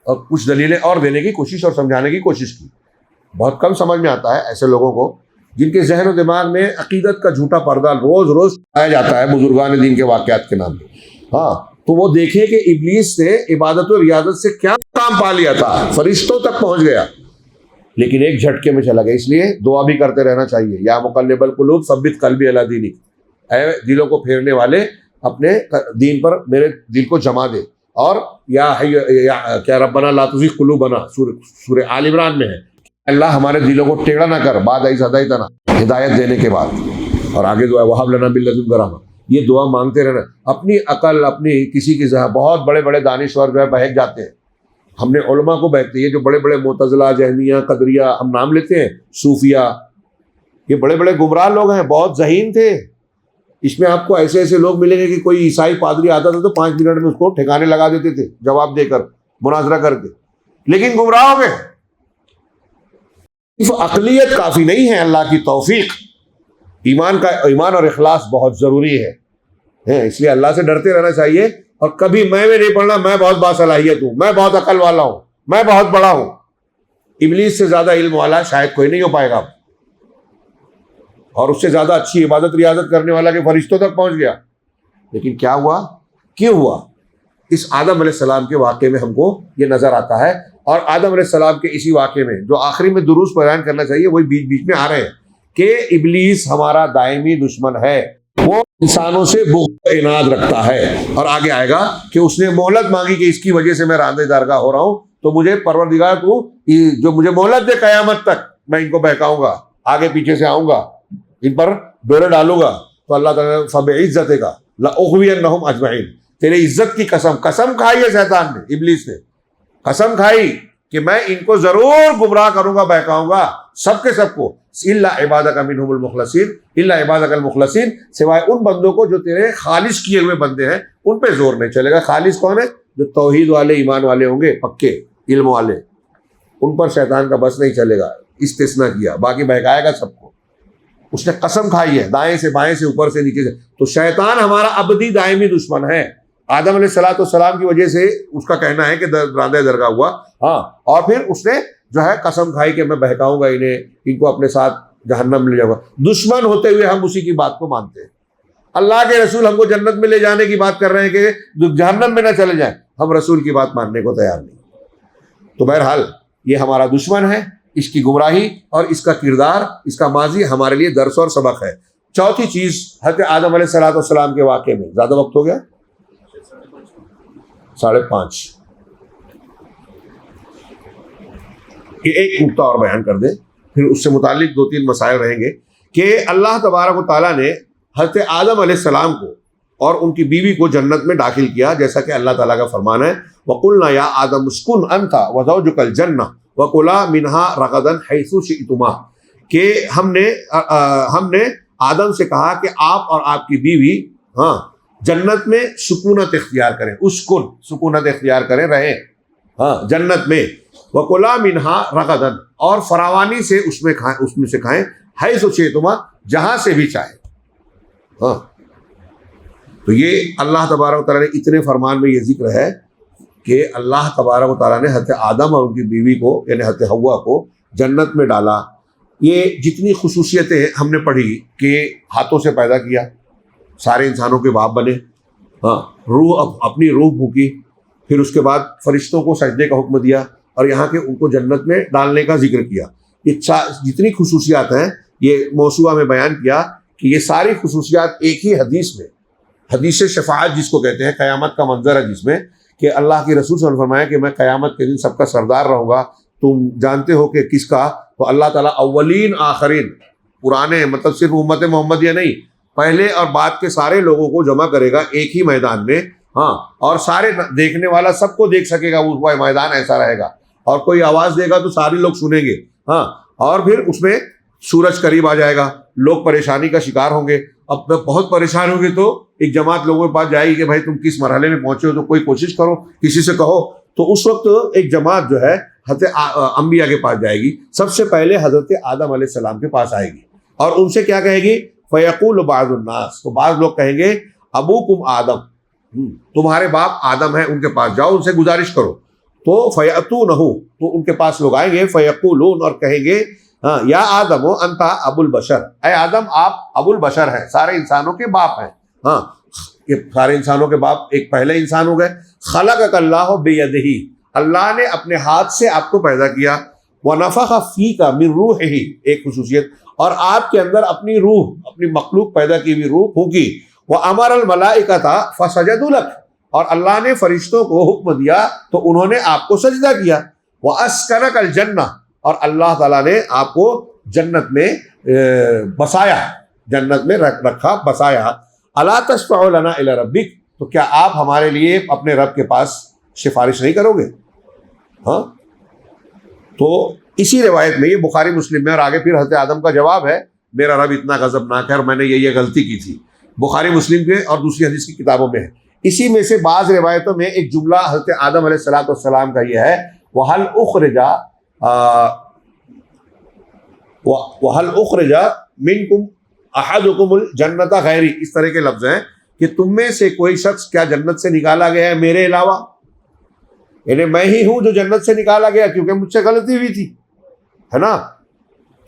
اور کچھ دلیلیں اور دینے کی کوشش اور سمجھانے کی کوشش کی۔ بہت کم سمجھ میں آتا ہے ایسے لوگوں کو جن کے ذہن و دماغ میں عقیدت کا جھوٹا پردہ روز روز آیا جاتا ہے بزرگان دین کے واقعات کے نام پہ۔ ہاں تو وہ دیکھیں کہ ابلیس نے عبادت و ریاضت سے کیا کام پا لیا تھا، فرشتوں تک پہنچ گیا، لیکن ایک جھٹکے میں چلا گیا۔ اس لیے دعا بھی کرتے رہنا چاہیے، یا مقلب القلوب ثبت قلبی علی دینک، اے دلوں کو پھیرنے والے اپنے دین پر میرے دل کو جما دے۔ اور یا کیا ربنا لا تزغ قلوبنا، سورہ آل عمران میں ہے، اللہ ہمارے دلوں کو ٹیڑھا نہ کر بعد از ہدایتنا، ہدایت دینے کے بعد۔ اور آگے دعا وہب لنا من لدنک رحمہ، یہ دعا مانگتے رہنا۔ اپنی عقل، اپنی کسی کی ذہن، بہت بڑے بڑے دانشور جو ہے بہک جاتے ہیں، ہم نے علماء کو بہکتے ہیں۔ یہ جو بڑے بڑے معتزلہ، جہمیہ، قدریہ ہم نام لیتے ہیں، صوفیہ، یہ بڑے بڑے گمراہ لوگ ہیں، بہت ذہین تھے۔ اس میں آپ کو ایسے ایسے لوگ ملیں گے کہ کوئی عیسائی پادری آتا تھا تو 5 منٹ میں اس کو ٹھکانے لگا دیتے تھے جواب دے کر، مناظرہ کر کے، لیکن گمراہ ہو گئے۔ صرف عقلیت کافی نہیں ہے، اللہ کی توفیق، ایمان اور اخلاص بہت ضروری ہے۔ اس لیے اللہ سے ڈرتے رہنا چاہیے، اور کبھی میں نہیں پڑھنا میں بہت باصلاحیت ہوں، میں بہت عقل والا ہوں، میں بہت بڑا ہوں۔ ابلیس سے زیادہ علم والا شاید کوئی نہیں ہو پائے گا، اور اس سے زیادہ اچھی عبادت ریاضت کرنے والا کہ فرشتوں تک پہنچ گیا۔ لیکن کیا ہوا، کیوں ہوا؟ اس آدم علیہ السلام کے واقعے میں ہم کو یہ نظر آتا ہے، اور آدم علیہ السلام کے اسی واقعے میں جو آخری میں دروس بیان کرنا چاہیے وہی بیچ بیچ میں آ رہے ہیں کہ ابلیس ہمارا دائمی دشمن ہے، وہ انسانوں سے بغض و عناد رکھتا ہے، اور آگے آئے گا کہ اس نے مہلت مانگی کہ اس کی وجہ سے میں راندہ درگاہ ہو رہا ہوں، تو مجھے پروردگار کو جو مجھے مہلت دے قیامت تک، میں ان کو بہکاؤں گا، آگے پیچھے سے آؤں گا، ان پر ڈورے ڈالوں گا۔ تو اللہ تعالیٰ فبعزتک لأغوینہم اجمعین، تیرے عزت کی قسم کھائی ہے شیطان نے، ابلیس نے قسم کھائی کہ میں ان کو ضرور گمراہ کروں گا، بہکاؤں گا سب کے سب کو، الا عبادک منہم المخلصین، الا عبادک المخلصین، سوائے ان بندوں کو جو تیرے خالص کیے ہوئے بندے ہیں، ان پہ زور نہیں چلے گا۔ خالص کون ہے؟ جو توحید والے، ایمان والے ہوں گے، پکے علم والے، ان پر شیطان کا بس نہیں چلے گا، استثناء کیا، باقی بہکائے گا سب کو۔ اس نے قسم کھائی ہے، دائیں سے بائیں سے اوپر سے نیچے سے۔ تو شیطان ہمارا ابدی دائمی دشمن ہے۔ آدم علیہ السلام کی وجہ سے اس کا کہنا ہے کہ راندہ درگاہ ہوا، ہاں، اور پھر اس نے جو ہے قسم کھائی کہ میں بہکاؤں گا انہیں، ان کو اپنے ساتھ جہنم لے جاؤں گا۔ دشمن ہوتے ہوئے ہم اسی کی بات کو مانتے ہیں۔ اللہ کے رسول ہم کو جنت میں لے جانے کی بات کر رہے ہیں کہ جہنم میں نہ چلے جائیں، ہم رسول کی بات ماننے کو تیار نہیں۔ تو بہرحال یہ ہمارا دشمن ہے، اس کی گمراہی اور اس کا کردار، اس کا ماضی ہمارے لیے درس اور سبق ہے۔ چوتھی چیز حضرت آدم علیہ السلام کے واقعے میں، زیادہ وقت ہو گیا، 5:30، یہ ایک نقطہ اور بیان کر دیں، پھر اس سے متعلق 2-3 مسائل رہیں گے کہ اللہ تبارک و تعالیٰ نے حضرت آدم علیہ السلام کو اور ان کی بیوی کو جنت میں داخل کیا، جیسا کہ اللہ تعالیٰ کا فرمان ہے، وَقُلْنَا يَا آدَمُ اسْكُنْ أَنْتَ وَزَوْجُكَ الْجَنَّةَ وَكُلَا مِنْهَا رَغَدًا حَيْثُ شِئْتُمَا، کہ ہم نے آدم سے کہا کہ آپ اور آپ کی بیوی جنت میں سکونت اختیار کریں، اسکن سکونت اختیار کریں، رہیں جنت میں، وَكُلَا مِنْهَا رَغَدًا، اور فراوانی سے اس میں سے کھائیں، حَيْثُ شِئْتُمَا، جہاں سے بھی چاہیں۔ تو یہ اللہ تبارک و تعالیٰ نے اتنے فرمان میں یہ ذکر ہے کہ اللہ تبارک و تعالیٰ نے حضرت آدم اور ان کی بیوی کو، یعنی حضرت حوا کو جنت میں ڈالا۔ یہ جتنی خصوصیتیں ہم نے پڑھی کہ ہاتھوں سے پیدا کیا، سارے انسانوں کے باپ بنے، روح اپنی روح پھونکی، پھر اس کے بعد فرشتوں کو سجدے کا حکم دیا، اور یہاں کے ان کو جنت میں ڈالنے کا ذکر کیا۔ یہ جتنی خصوصیات ہیں یہ موسوعہ میں بیان کیا کہ یہ ساری خصوصیات ایک ہی حدیث میں، حدیث شفاعت جس کو کہتے ہیں، قیامت کا منظر ہے جس میں کہ اللہ کی رسول صلی اللہ علیہ وسلم نے فرمایا کہ میں قیامت کے دن سب کا سردار رہوں گا۔ تم جانتے ہو کہ کس کا؟ تو اللہ تعالیٰ اولین آخرین، پرانے مطلب صرف امت محمدیہ نہیں، پہلے اور بعد کے سارے لوگوں کو جمع کرے گا ایک ہی میدان میں، اور سارے دیکھنے والا سب کو دیکھ سکے گا، وہ میدان ایسا رہے گا، اور کوئی آواز دے گا تو سارے لوگ سنیں گے، اور پھر اس میں سورج قریب آ جائے گا، لوگ پریشانی کا شکار ہوں گے۔ اب بہت پریشان ہوں گے تو ایک جماعت لوگوں کے پاس جائے گی کہ بھائی تم کس مرحلے میں پہنچے ہو، تو کوئی کوشش کرو، کسی سے کہو۔ تو اس وقت ایک جماعت جو ہے حضرت انبیاء کے پاس جائے گی، سب سے پہلے حضرت آدم علیہ السلام کے پاس آئے گی، اور ان سے کیا کہے گی؟ فَيَقُولُ بَعْضُ النَّاسِ، تو بعض لوگ کہیں گے ابوکم آدم، تمہارے باپ آدم ہیں، ان کے پاس جاؤ، ان سے گزارش کرو۔ تو فَيَأْتُونَهُ، تو ان کے پاس لوگ آئیں گے، فَيَقُولُونَ، اور کہیں گے یا آدم انت ابو البشر، اے آدم آپ ابو البشر ہیں، سارے انسانوں کے باپ ہیں۔ یہ سارے انسانوں کے باپ ایک پہلے انسان ہو گئے۔ خلقک اللہ بیدہ، اللہ نے اپنے ہاتھ سے آپ کو پیدا کیا۔ ونفخ فیک من روحہ، ایک خصوصیت، اور آپ کے اندر اپنی روح، اپنی مخلوق پیدا کی ہوئی روح پھونکی۔ وامر الملائکۃ فسجدوا لک، اور اللہ نے فرشتوں کو حکم دیا تو انہوں نے آپ کو سجدہ کیا۔ واسکنک الجنہ، اور اللہ تعالیٰ نے آپ کو جنت میں بسایا، جنت میں رکھا، بسایا۔ الا تشفع لنا الی ربک، تو کیا آپ ہمارے لیے اپنے رب کے پاس سفارش نہیں کرو گے؟ تو اسی روایت میں، یہ بخاری مسلم میں، اور آگے پھر حضرت آدم کا جواب ہے، میرا رب اتنا غضبناک ہے اور میں نے یہ غلطی کی تھی، بخاری مسلم کے اور دوسری حدیث کی کتابوں میں ہے۔ اسی میں سے بعض روایتوں میں ایک جملہ حضرت آدم علیہ السلام کا یہ ہے، وَهَلْ أُخْرِجَ مِنْكُمْ أَحَدُكُمُ الْجَنَّةَ غَيْرِي، اس طرح کے لفظ ہیں کہ تم میں سے کوئی شخص کیا جنت سے نکالا گیا ہے میرے علاوہ، یعنی میں ہی ہوں جو جنت سے نکالا گیا کیونکہ مجھ سے غلطی ہوئی تھی، ہے نا؟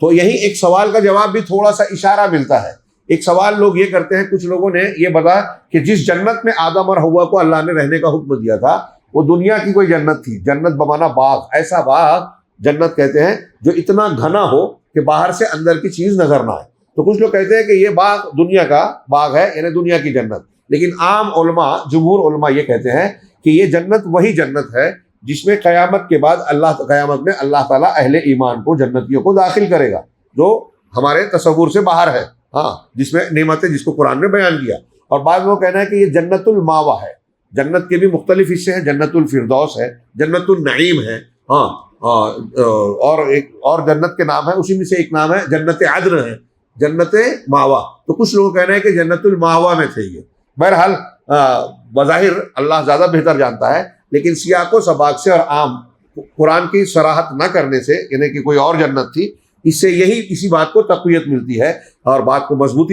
تو یہی ایک سوال کا جواب بھی تھوڑا سا اشارہ ملتا ہے۔ ایک سوال لوگ یہ کرتے ہیں، کچھ لوگوں نے یہ بتا کہ جس جنت میں آدم اور حوا کو اللہ نے رہنے کا حکم دیا تھا وہ دنیا کی کوئی جنت تھی، جنت بمانا باغ، ایسا باغ جنت کہتے ہیں جو اتنا گھنا ہو کہ باہر سے اندر کی چیز نظر نہ آئے۔ تو کچھ لوگ کہتے ہیں کہ یہ باغ دنیا کا باغ ہے، یعنی دنیا کی جنت، لیکن عام علماء، جمہور علماء یہ کہتے ہیں کہ یہ جنت وہی جنت ہے جس میں قیامت کے بعد قیامت میں اللہ تعالیٰ اہل ایمان کو، جنتیوں کو داخل کرے گا، جو ہمارے تصور سے باہر ہے، جس میں نعمتیں، جس کو قرآن نے بیان کیا۔ اور بعض لوگوں کا کہنا ہے کہ یہ جنت الماوا ہے. جنت کے بھی مختلف حصے ہیں، جنت الفردوس ہے، جنت النعیم ہے، ہاں اور ایک اور جنت کے نام ہے، اسی میں سے ایک نام ہے جنت عدن ہے، جنت ماوا. تو کچھ لوگوں کا کہنا ہے کہ جنت الماوا میں تھے یہ. بہرحال بظاہر اللہ زیادہ بہتر جانتا ہے، لیکن سیاق و سباق سے اور عام قرآن کی صراحت نہ کرنے سے، یعنی کہ کوئی اور جنت تھی، اس سے اسی بات کو تقویت ملتی ہے اور بات کو مضبوط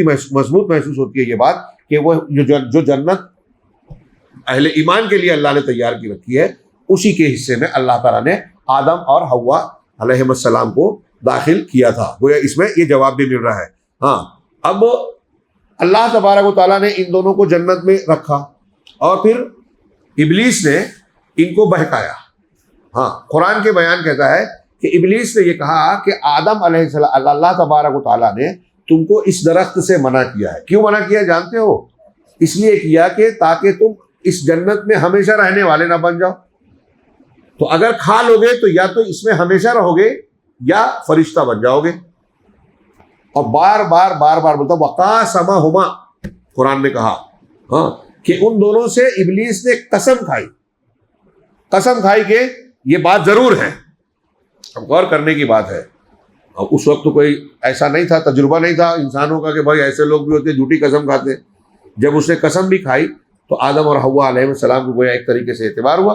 محسوس ہوتی ہے یہ بات کہ وہ جو جنت اہل ایمان کے لیے اللہ نے تیار کی رکھی ہے، اسی کے حصے میں اللہ تعالیٰ نے آدم اور حوا علیہ السلام کو داخل کیا تھا. گویا اس میں یہ جواب بھی مل رہا ہے. ہاں اب اللہ تبارک و تعالیٰ نے ان دونوں کو جنت میں رکھا اور پھر ابلیس نے ان کو بہکایا. ہاں قرآن کے بیان کہتا ہے کہ ابلیس نے یہ کہا کہ آدم علیہ السلام، اللہ تبارک و تعالیٰ نے تم کو اس درخت سے منع کیا ہے. کیوں منع کیا جانتے ہو؟ اس لیے کیا کہ تاکہ تم اس جنت میں ہمیشہ رہنے والے نہ بن جاؤ. تو اگر کھا لو گے تو یا تو اس میں ہمیشہ رہو گے یا فرشتہ بن جاؤ گے. اور بار بار بولتا وقاسمہما، قرآن نے کہا ہاں کہ ان دونوں سے ابلیس نے قسم کھائی کہ یہ بات ضرور ہے. اب غور کرنے کی بات ہے، اور اس وقت تو کوئی ایسا نہیں تھا، تجربہ نہیں تھا انسانوں کا کہ بھائی ایسے لوگ بھی ہوتے جھوٹی قسم کھاتے. جب اس نے قسم بھی کھائی تو آدم اور حوا علیہ السلام کو گویا ایک طریقے سے اعتبار ہوا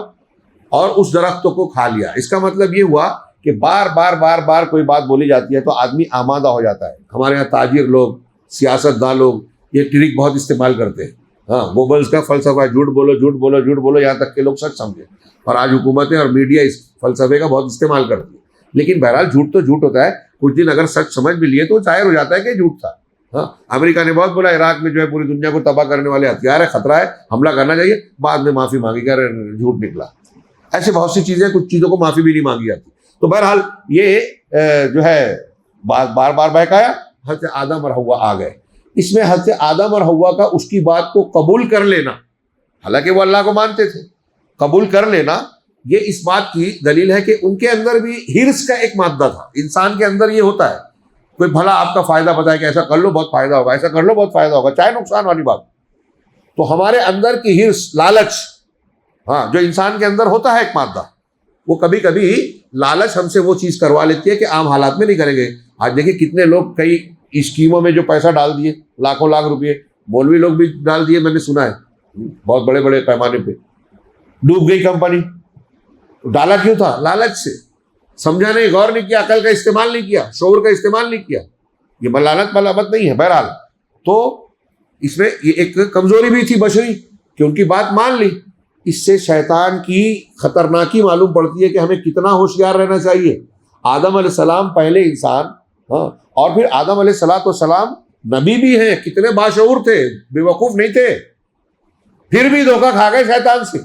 اور اس درخت کو کھا لیا. اس کا مطلب یہ ہوا کہ بار کوئی بات بولی جاتی ہے تو آدمی آمادہ ہو جاتا ہے. ہمارے یہاں تاجر لوگ، سیاست داں لوگ یہ ٹرک بہت استعمال کرتے ہیں. ہاں گوبلز کا فلسفہ ہے، جھوٹ بولو یہاں تک کہ لوگ سچ سمجھیں. اور آج حکومتیں اور میڈیا اس فلسفے کا بہت استعمال کرتی ہے. لیکن بہرحال جھوٹ تو جھوٹ ہوتا ہے، کچھ دن اگر سچ سمجھ بھی لیے تو ظاہر ہو جاتا ہے کہ جھوٹ تھا. ہاں امریکہ نے بہت بولا عراق میں جو ہے پوری دنیا کو تباہ کرنے والے ہتھیار ہے، خطرہ ہے، حملہ کرنا چاہیے. بعد میں معافی مانگی کہ جھوٹ نکلا. ایسے بہت سی چیزیں، کچھ چیزوں کو معافی بھی نہیں مانگی جاتی. تو بہرحال یہ جو ہے بار بہکایا. حضرت آدم اور حوا آ گئے. اس میں حضرت آدم اور حوا کا اس کی بات کو قبول کر لینا، حالانکہ وہ اللہ کو مانتے تھے، قبول کر لینا یہ اس بات کی دلیل ہے کہ ان کے اندر بھی ہرس کا ایک مادہ تھا. انسان کے اندر یہ ہوتا ہے، کوئی بھلا آپ کا فائدہ بتائے کہ ایسا کر لو بہت فائدہ ہوگا، ایسا کر لو بہت فائدہ ہوگا، چاہے نقصان والی بات. تو ہمارے اندر کی ہرس، لالچ، ہاں جو انسان کے اندر ہوتا ہے ایک مادہ، وہ کبھی کبھی لالچ ہم سے وہ چیز کروا لیتی ہے کہ عام حالات میں نہیں کریں گے. آج دیکھیں کتنے لوگ کئی اسکیموں میں جو پیسہ ڈال دیے، لاکھوں لاکھ روپئے، مولوی لوگ بھی ڈال دیے، میں نے سنا ہے بہت بڑے بڑے پیمانے پہ. ڈوب گئی کمپنی. ڈالا کیوں تھا؟ لالچ سے. سمجھا نہیں، غور نہیں کیا، عقل کا استعمال نہیں کیا، شعور کا استعمال نہیں کیا. یہ ملامت نہیں ہے. بہرحال تو اس میں یہ ایک کمزوری بھی تھی بشری کہ ان کی بات مان لی. اس سے شیطان کی خطرناکی معلوم پڑتی ہے کہ ہمیں کتنا ہوشیار رہنا چاہیے. آدم علیہ السلام پہلے انسان، ہاں، اور پھر آدم علیہ السلام نبی بھی ہیں، کتنے باشعور تھے، بے وقوف نہیں تھے، پھر بھی دھوکہ کھا گئے شیطان سے.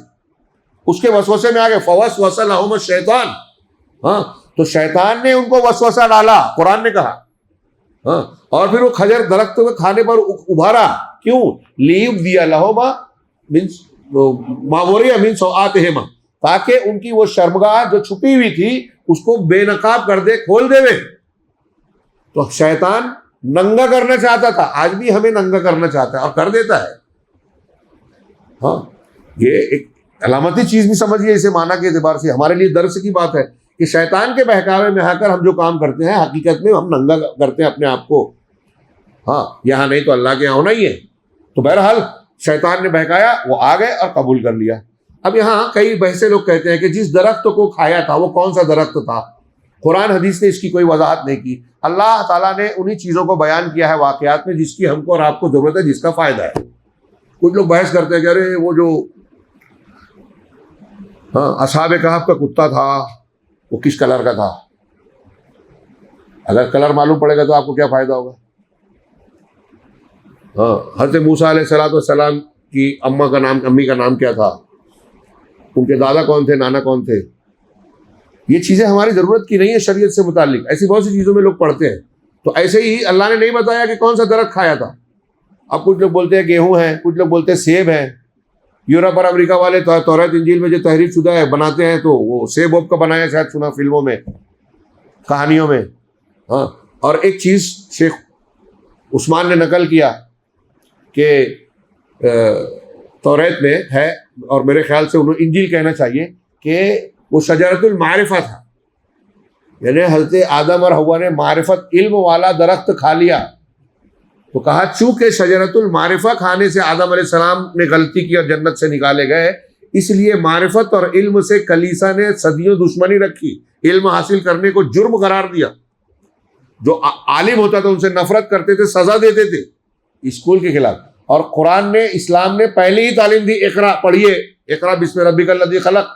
اس کے وسوسے میں آ گئے. فوسوس لہم الشیطان، ہاں تو شیطان نے ان کو وسوسہ ڈالا، قرآن نے کہا. ہاں اور پھر وہ کھجر درخت کو کھانے پر ابھارا. کیوں؟ لیبدی لہما ما ورئ من سوآتہما، تاکہ ان کی وہ شرمگاہ جو چھپی ہوئی تھی اس کو بے نقاب کر دے، کھول دے. تو شیطان ننگا کرنا چاہتا تھا، آج بھی ہمیں ننگا کرنا چاہتا ہے اور کر دیتا ہے. ہاں یہ ایک علامتی چیز بھی سمجھیے اسے معنی کے اعتبار سے. ہمارے لیے درس کی بات ہے کہ شیطان کے بہکاوے میں آ کر ہم جو کام کرتے ہیں حقیقت میں ہم ننگا کرتے ہیں اپنے آپ کو. ہاں یہاں نہیں تو اللہ کے یہاں ہونا ہی ہے. تو بہرحال شیطان نے بہکایا، وہ آ گئے اور قبول کر لیا. اب یہاں کئی بحث لوگ کہتے ہیں کہ جس درخت کو کھایا تھا وہ کون سا درخت تھا؟ قرآن حدیث نے اس کی کوئی وضاحت نہیں کی. اللہ تعالیٰ نے انہی چیزوں کو بیان کیا ہے واقعات میں جس کی ہم کو اور آپ کو ضرورت ہے، جس کا فائدہ ہے. کچھ لوگ بحث کرتے ہیں کہ ارے وہ جو اصحاب کہف کا کتا تھا وہ کس کلر کا تھا؟ اگر کلر معلوم پڑے گا تو آپ کو کیا فائدہ ہوگا؟ حضرت موسیٰ علیہ السلام کی امی کا نام کیا تھا؟ ان کے دادا کون تھے، نانا کون تھے؟ یہ چیزیں ہماری ضرورت کی نہیں ہے شریعت سے متعلق. ایسی بہت سی چیزوں میں لوگ پڑھتے ہیں. تو ایسے ہی اللہ نے نہیں بتایا کہ کون سا درخت کھایا تھا. اب کچھ لوگ بولتے ہیں گیہوں ہیں، کچھ لوگ بولتے ہیں سیب ہیں. یورپ اور امریکہ والے توریت انجیل میں جو تحریف شدہ ہے بناتے ہیں تو وہ سیب ووب کا بنایا شاید سنا فلموں میں، کہانیوں میں. ہاں اور ایک چیز شیخ عثمان نے نقل کیا کہ توریت میں ہے، اور میرے خیال سے انہوں انجیل کہنا چاہیے کہ وہ شجرۃ المعرفہ تھا، یعنی حضرت آدم اور حوا نے معرفت علم والا درخت کھا لیا، تو کہا چونکہ شجرۃ المعرفہ کھانے سے آدم علیہ السلام نے غلطی کی اور جنت سے نکالے گئے، اس لیے معرفت اور علم سے کلیسا نے صدیوں دشمنی رکھی، علم حاصل کرنے کو جرم قرار دیا، جو عالم ہوتا تھا ان سے نفرت کرتے تھے، سزا دیتے تھے اسکول کے خلاف، اور قرآن نے اسلام نے پہلے ہی تعلیم دی، اقرا پڑھیے، اقرا بسم ربک الذی خلق،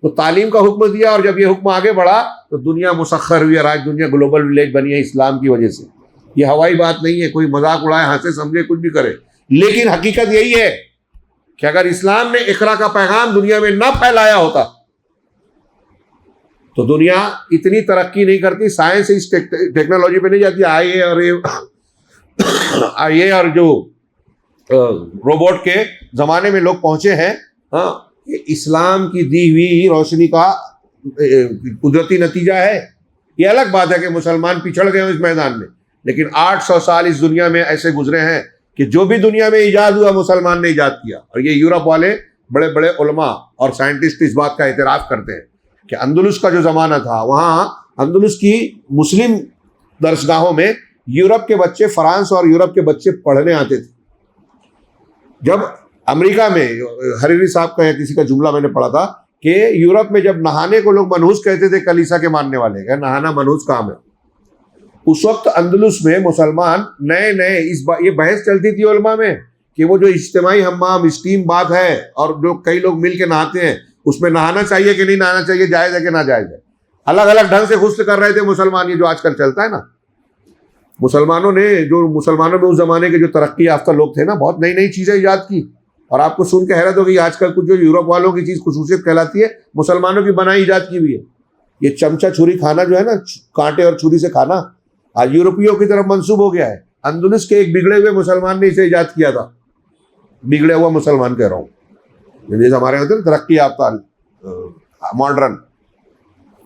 تو تعلیم کا حکم دیا، اور جب یہ حکم آگے بڑھا تو دنیا مسخر ہوئی، اور آج دنیا گلوبل ولیج بنی ہے اسلام کی وجہ سے۔ یہ ہوائی بات نہیں ہے، کوئی مذاق اڑائے، ہنسے سمجھے، کچھ بھی کرے، لیکن حقیقت یہی ہے کہ اگر اسلام نے اقرا کا پیغام دنیا میں نہ پھیلایا ہوتا تو دنیا اتنی ترقی نہیں کرتی، سائنس اس ٹیکنالوجی پہ نہیں جاتی، آئیے اور جو روبوٹ کے زمانے میں لوگ پہنچے ہیں، ہاں، یہ اسلام کی دی ہوئی روشنی کا قدرتی نتیجہ ہے۔ یہ الگ بات ہے کہ مسلمان پچھڑ گئے ہیں اس میدان میں، لیکن 800 سال اس دنیا میں ایسے گزرے ہیں کہ جو بھی دنیا میں ایجاد ہوا مسلمان نے ایجاد کیا، اور یہ یورپ والے بڑے بڑے علماء اور سائنٹسٹ اس بات کا اعتراف کرتے ہیں کہ اندلس کا جو زمانہ تھا، وہاں اندلس کی مسلم درسگاہوں میں یورپ کے بچے، فرانس اور یورپ کے بچے پڑھنے آتے تھے۔ جب امریکہ میں حریری صاحب کا کسی کا جملہ میں نے پڑھا تھا کہ یورپ میں جب نہانے کو لوگ منحوس کہتے تھے، کلیسا کے ماننے والے کہ نہانا منحوس کام ہے، اس وقت اندلس میں مسلمان نئے یہ بحث چلتی تھی علماء میں کہ وہ جو اجتماعی حمام اسٹیم بات ہے، اور جو کئی لوگ مل کے نہاتے ہیں، اس میں نہانا چاہیے کہ نہیں نہانا چاہیے، جائز ہے کہ ناجائز ہے، الگ الگ ڈھنگ سے غسل کر رہے تھے مسلمان۔ یہ جو آج کل چلتا ہے نا، مسلمانوں میں اس زمانے کے جو ترقی یافتہ لوگ تھے نا، بہت نئی نئی چیزیں ایجاد کی، اور آپ کو سن کے حیرت ہوگی آج کل کچھ جو یورپ والوں کی چیز خصوصیت کہلاتی ہے، مسلمانوں کی بنائی ایجاد کی ہوئی ہے۔ یہ چمچہ چھری کھانا جو ہے نا، کانٹے اور چھری سے کھانا، آج یورپیوں کی طرف منسوب ہو گیا ہے۔ اندلس کے ایک بگڑے ہوئے مسلمان نے اسے ایجاد کیا تھا، بگڑے ہوا مسلمان کہہ رہا ہوں، جیسے ہمارے ہوتے ہیں ترقی یافتہ ماڈرن۔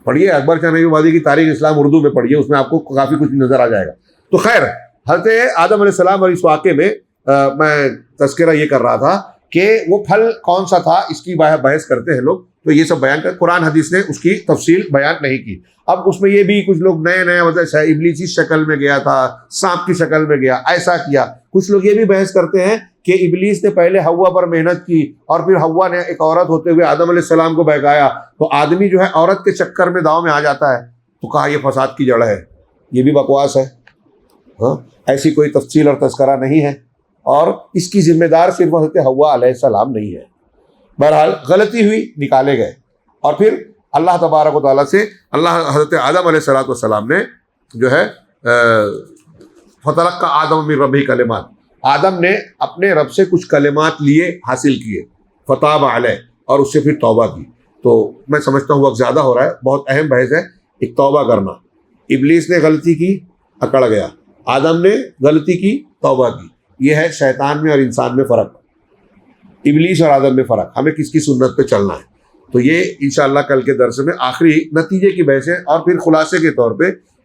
پڑھیے اکبر شاہ نبی آبادی کی تاریخ اسلام اردو میں پڑھیے، اس میں آپ کو کافی کچھ نظر آ جائے گا۔ تو خیر، حضرت آدم علیہ السلام اور اس واقعے میں میں تذکرہ یہ کر رہا تھا کہ وہ پھل کون سا تھا، اس کی بحث کرتے ہیں لوگ، تو یہ سب بیان کر، قرآن حدیث نے اس کی تفصیل بیان نہیں کی۔ اب اس میں یہ بھی کچھ لوگ نئے مطلب ابلیس اس شکل میں گیا تھا، سانپ کی شکل میں گیا، ایسا کیا، کچھ لوگ یہ بھی بحث کرتے ہیں کہ ابلیس نے پہلے حوا پر محنت کی، اور پھر حوا نے ایک عورت ہوتے ہوئے آدم علیہ السلام کو بہکایا، تو آدمی جو ہے عورت کے چکر میں داؤ میں آ جاتا ہے، تو کہا یہ فساد کی جڑ ہے، یہ بھی بکواس ہے، ہاں، ایسی کوئی تفصیل اور تذکرہ نہیں ہے، اور اس کی ذمہ دار صرف حضرت حوا علیہ السلام نہیں ہے۔ بہرحال غلطی ہوئی، نکالے گئے، اور پھر اللہ تبارک و تعالیٰ سے حضرت آدم علیہ السلام نے جو ہے فتلقى آدم من ربہ کلمات، آدم نے اپنے رب سے کچھ کلمات لیے، حاصل کیے، فتاب علیہ، اور اس سے پھر توبہ کی۔ تو میں سمجھتا ہوں وقت زیادہ ہو رہا ہے، بہت اہم بحث ہے ایک توبہ کرنا۔ ابلیس نے غلطی کی، اکڑ گیا، آدم نے غلطی کی، توبہ کی۔ یہ ہے شیطان میں اور انسان میں فرق، ابلیس اور آدم میں فرق، ہمیں کس کی سنت پہ چلنا ہے۔ تو یہ انشاءاللہ کل کے درس میں آخری نتیجے کی بحث ہے، اور پھر خلاصے کے طور پہ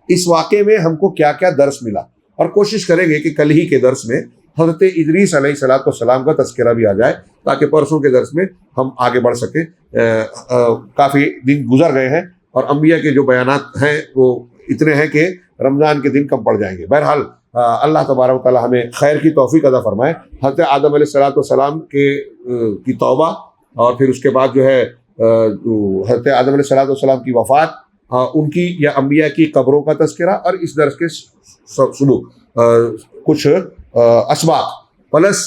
اس واقعے میں ہم کو کیا کیا درس ملا، اور کوشش کریں گے کہ کل ہی کے درس میں حضرت ادریس علیہ السلام کا تذکرہ بھی آ جائے، تاکہ پرسوں کے درس میں ہم آگے بڑھ سکیں۔ کافی دن گزر گئے ہیں، اور انبیاء کے جو بیانات ہیں وہ اتنے ہیں کہ رمضان کے دن کم پڑ جائیں گے۔ بہرحال اللہ تبارک و تعالیٰ ہمیں خیر کی توفیق عطا فرمائے۔ حضرت آدم علیہ السلام کی توبہ، اور پھر اس کے بعد جو ہے حضرت آدم علیہ السلام کی وفات، ان کی یا انبیاء کی قبروں کا تذکرہ، اور اس درس کے سلوک کچھ اسباق پلس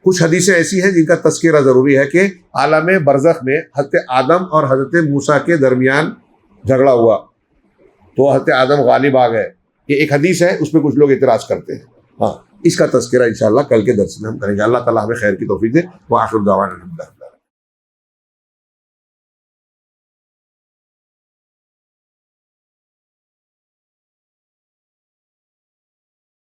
کچھ حدیثیں ایسی ہیں جن کا تذکرہ ضروری ہے کہ عالم برزخ میں حضرت آدم اور حضرت موسیٰ کے درمیان جھگڑا ہوا تو حضرت آدم غالب آ گئے، یہ ایک حدیث ہے، اس پہ کچھ لوگ اعتراض کرتے ہیں۔ ہاں، اس کا تذکرہ انشاءاللہ کل کے درس میں ہم کریں گے۔ اللہ تعالیٰ ہمیں خیر کی توفیق دے۔ وآخر دعوانا الحمدللہ۔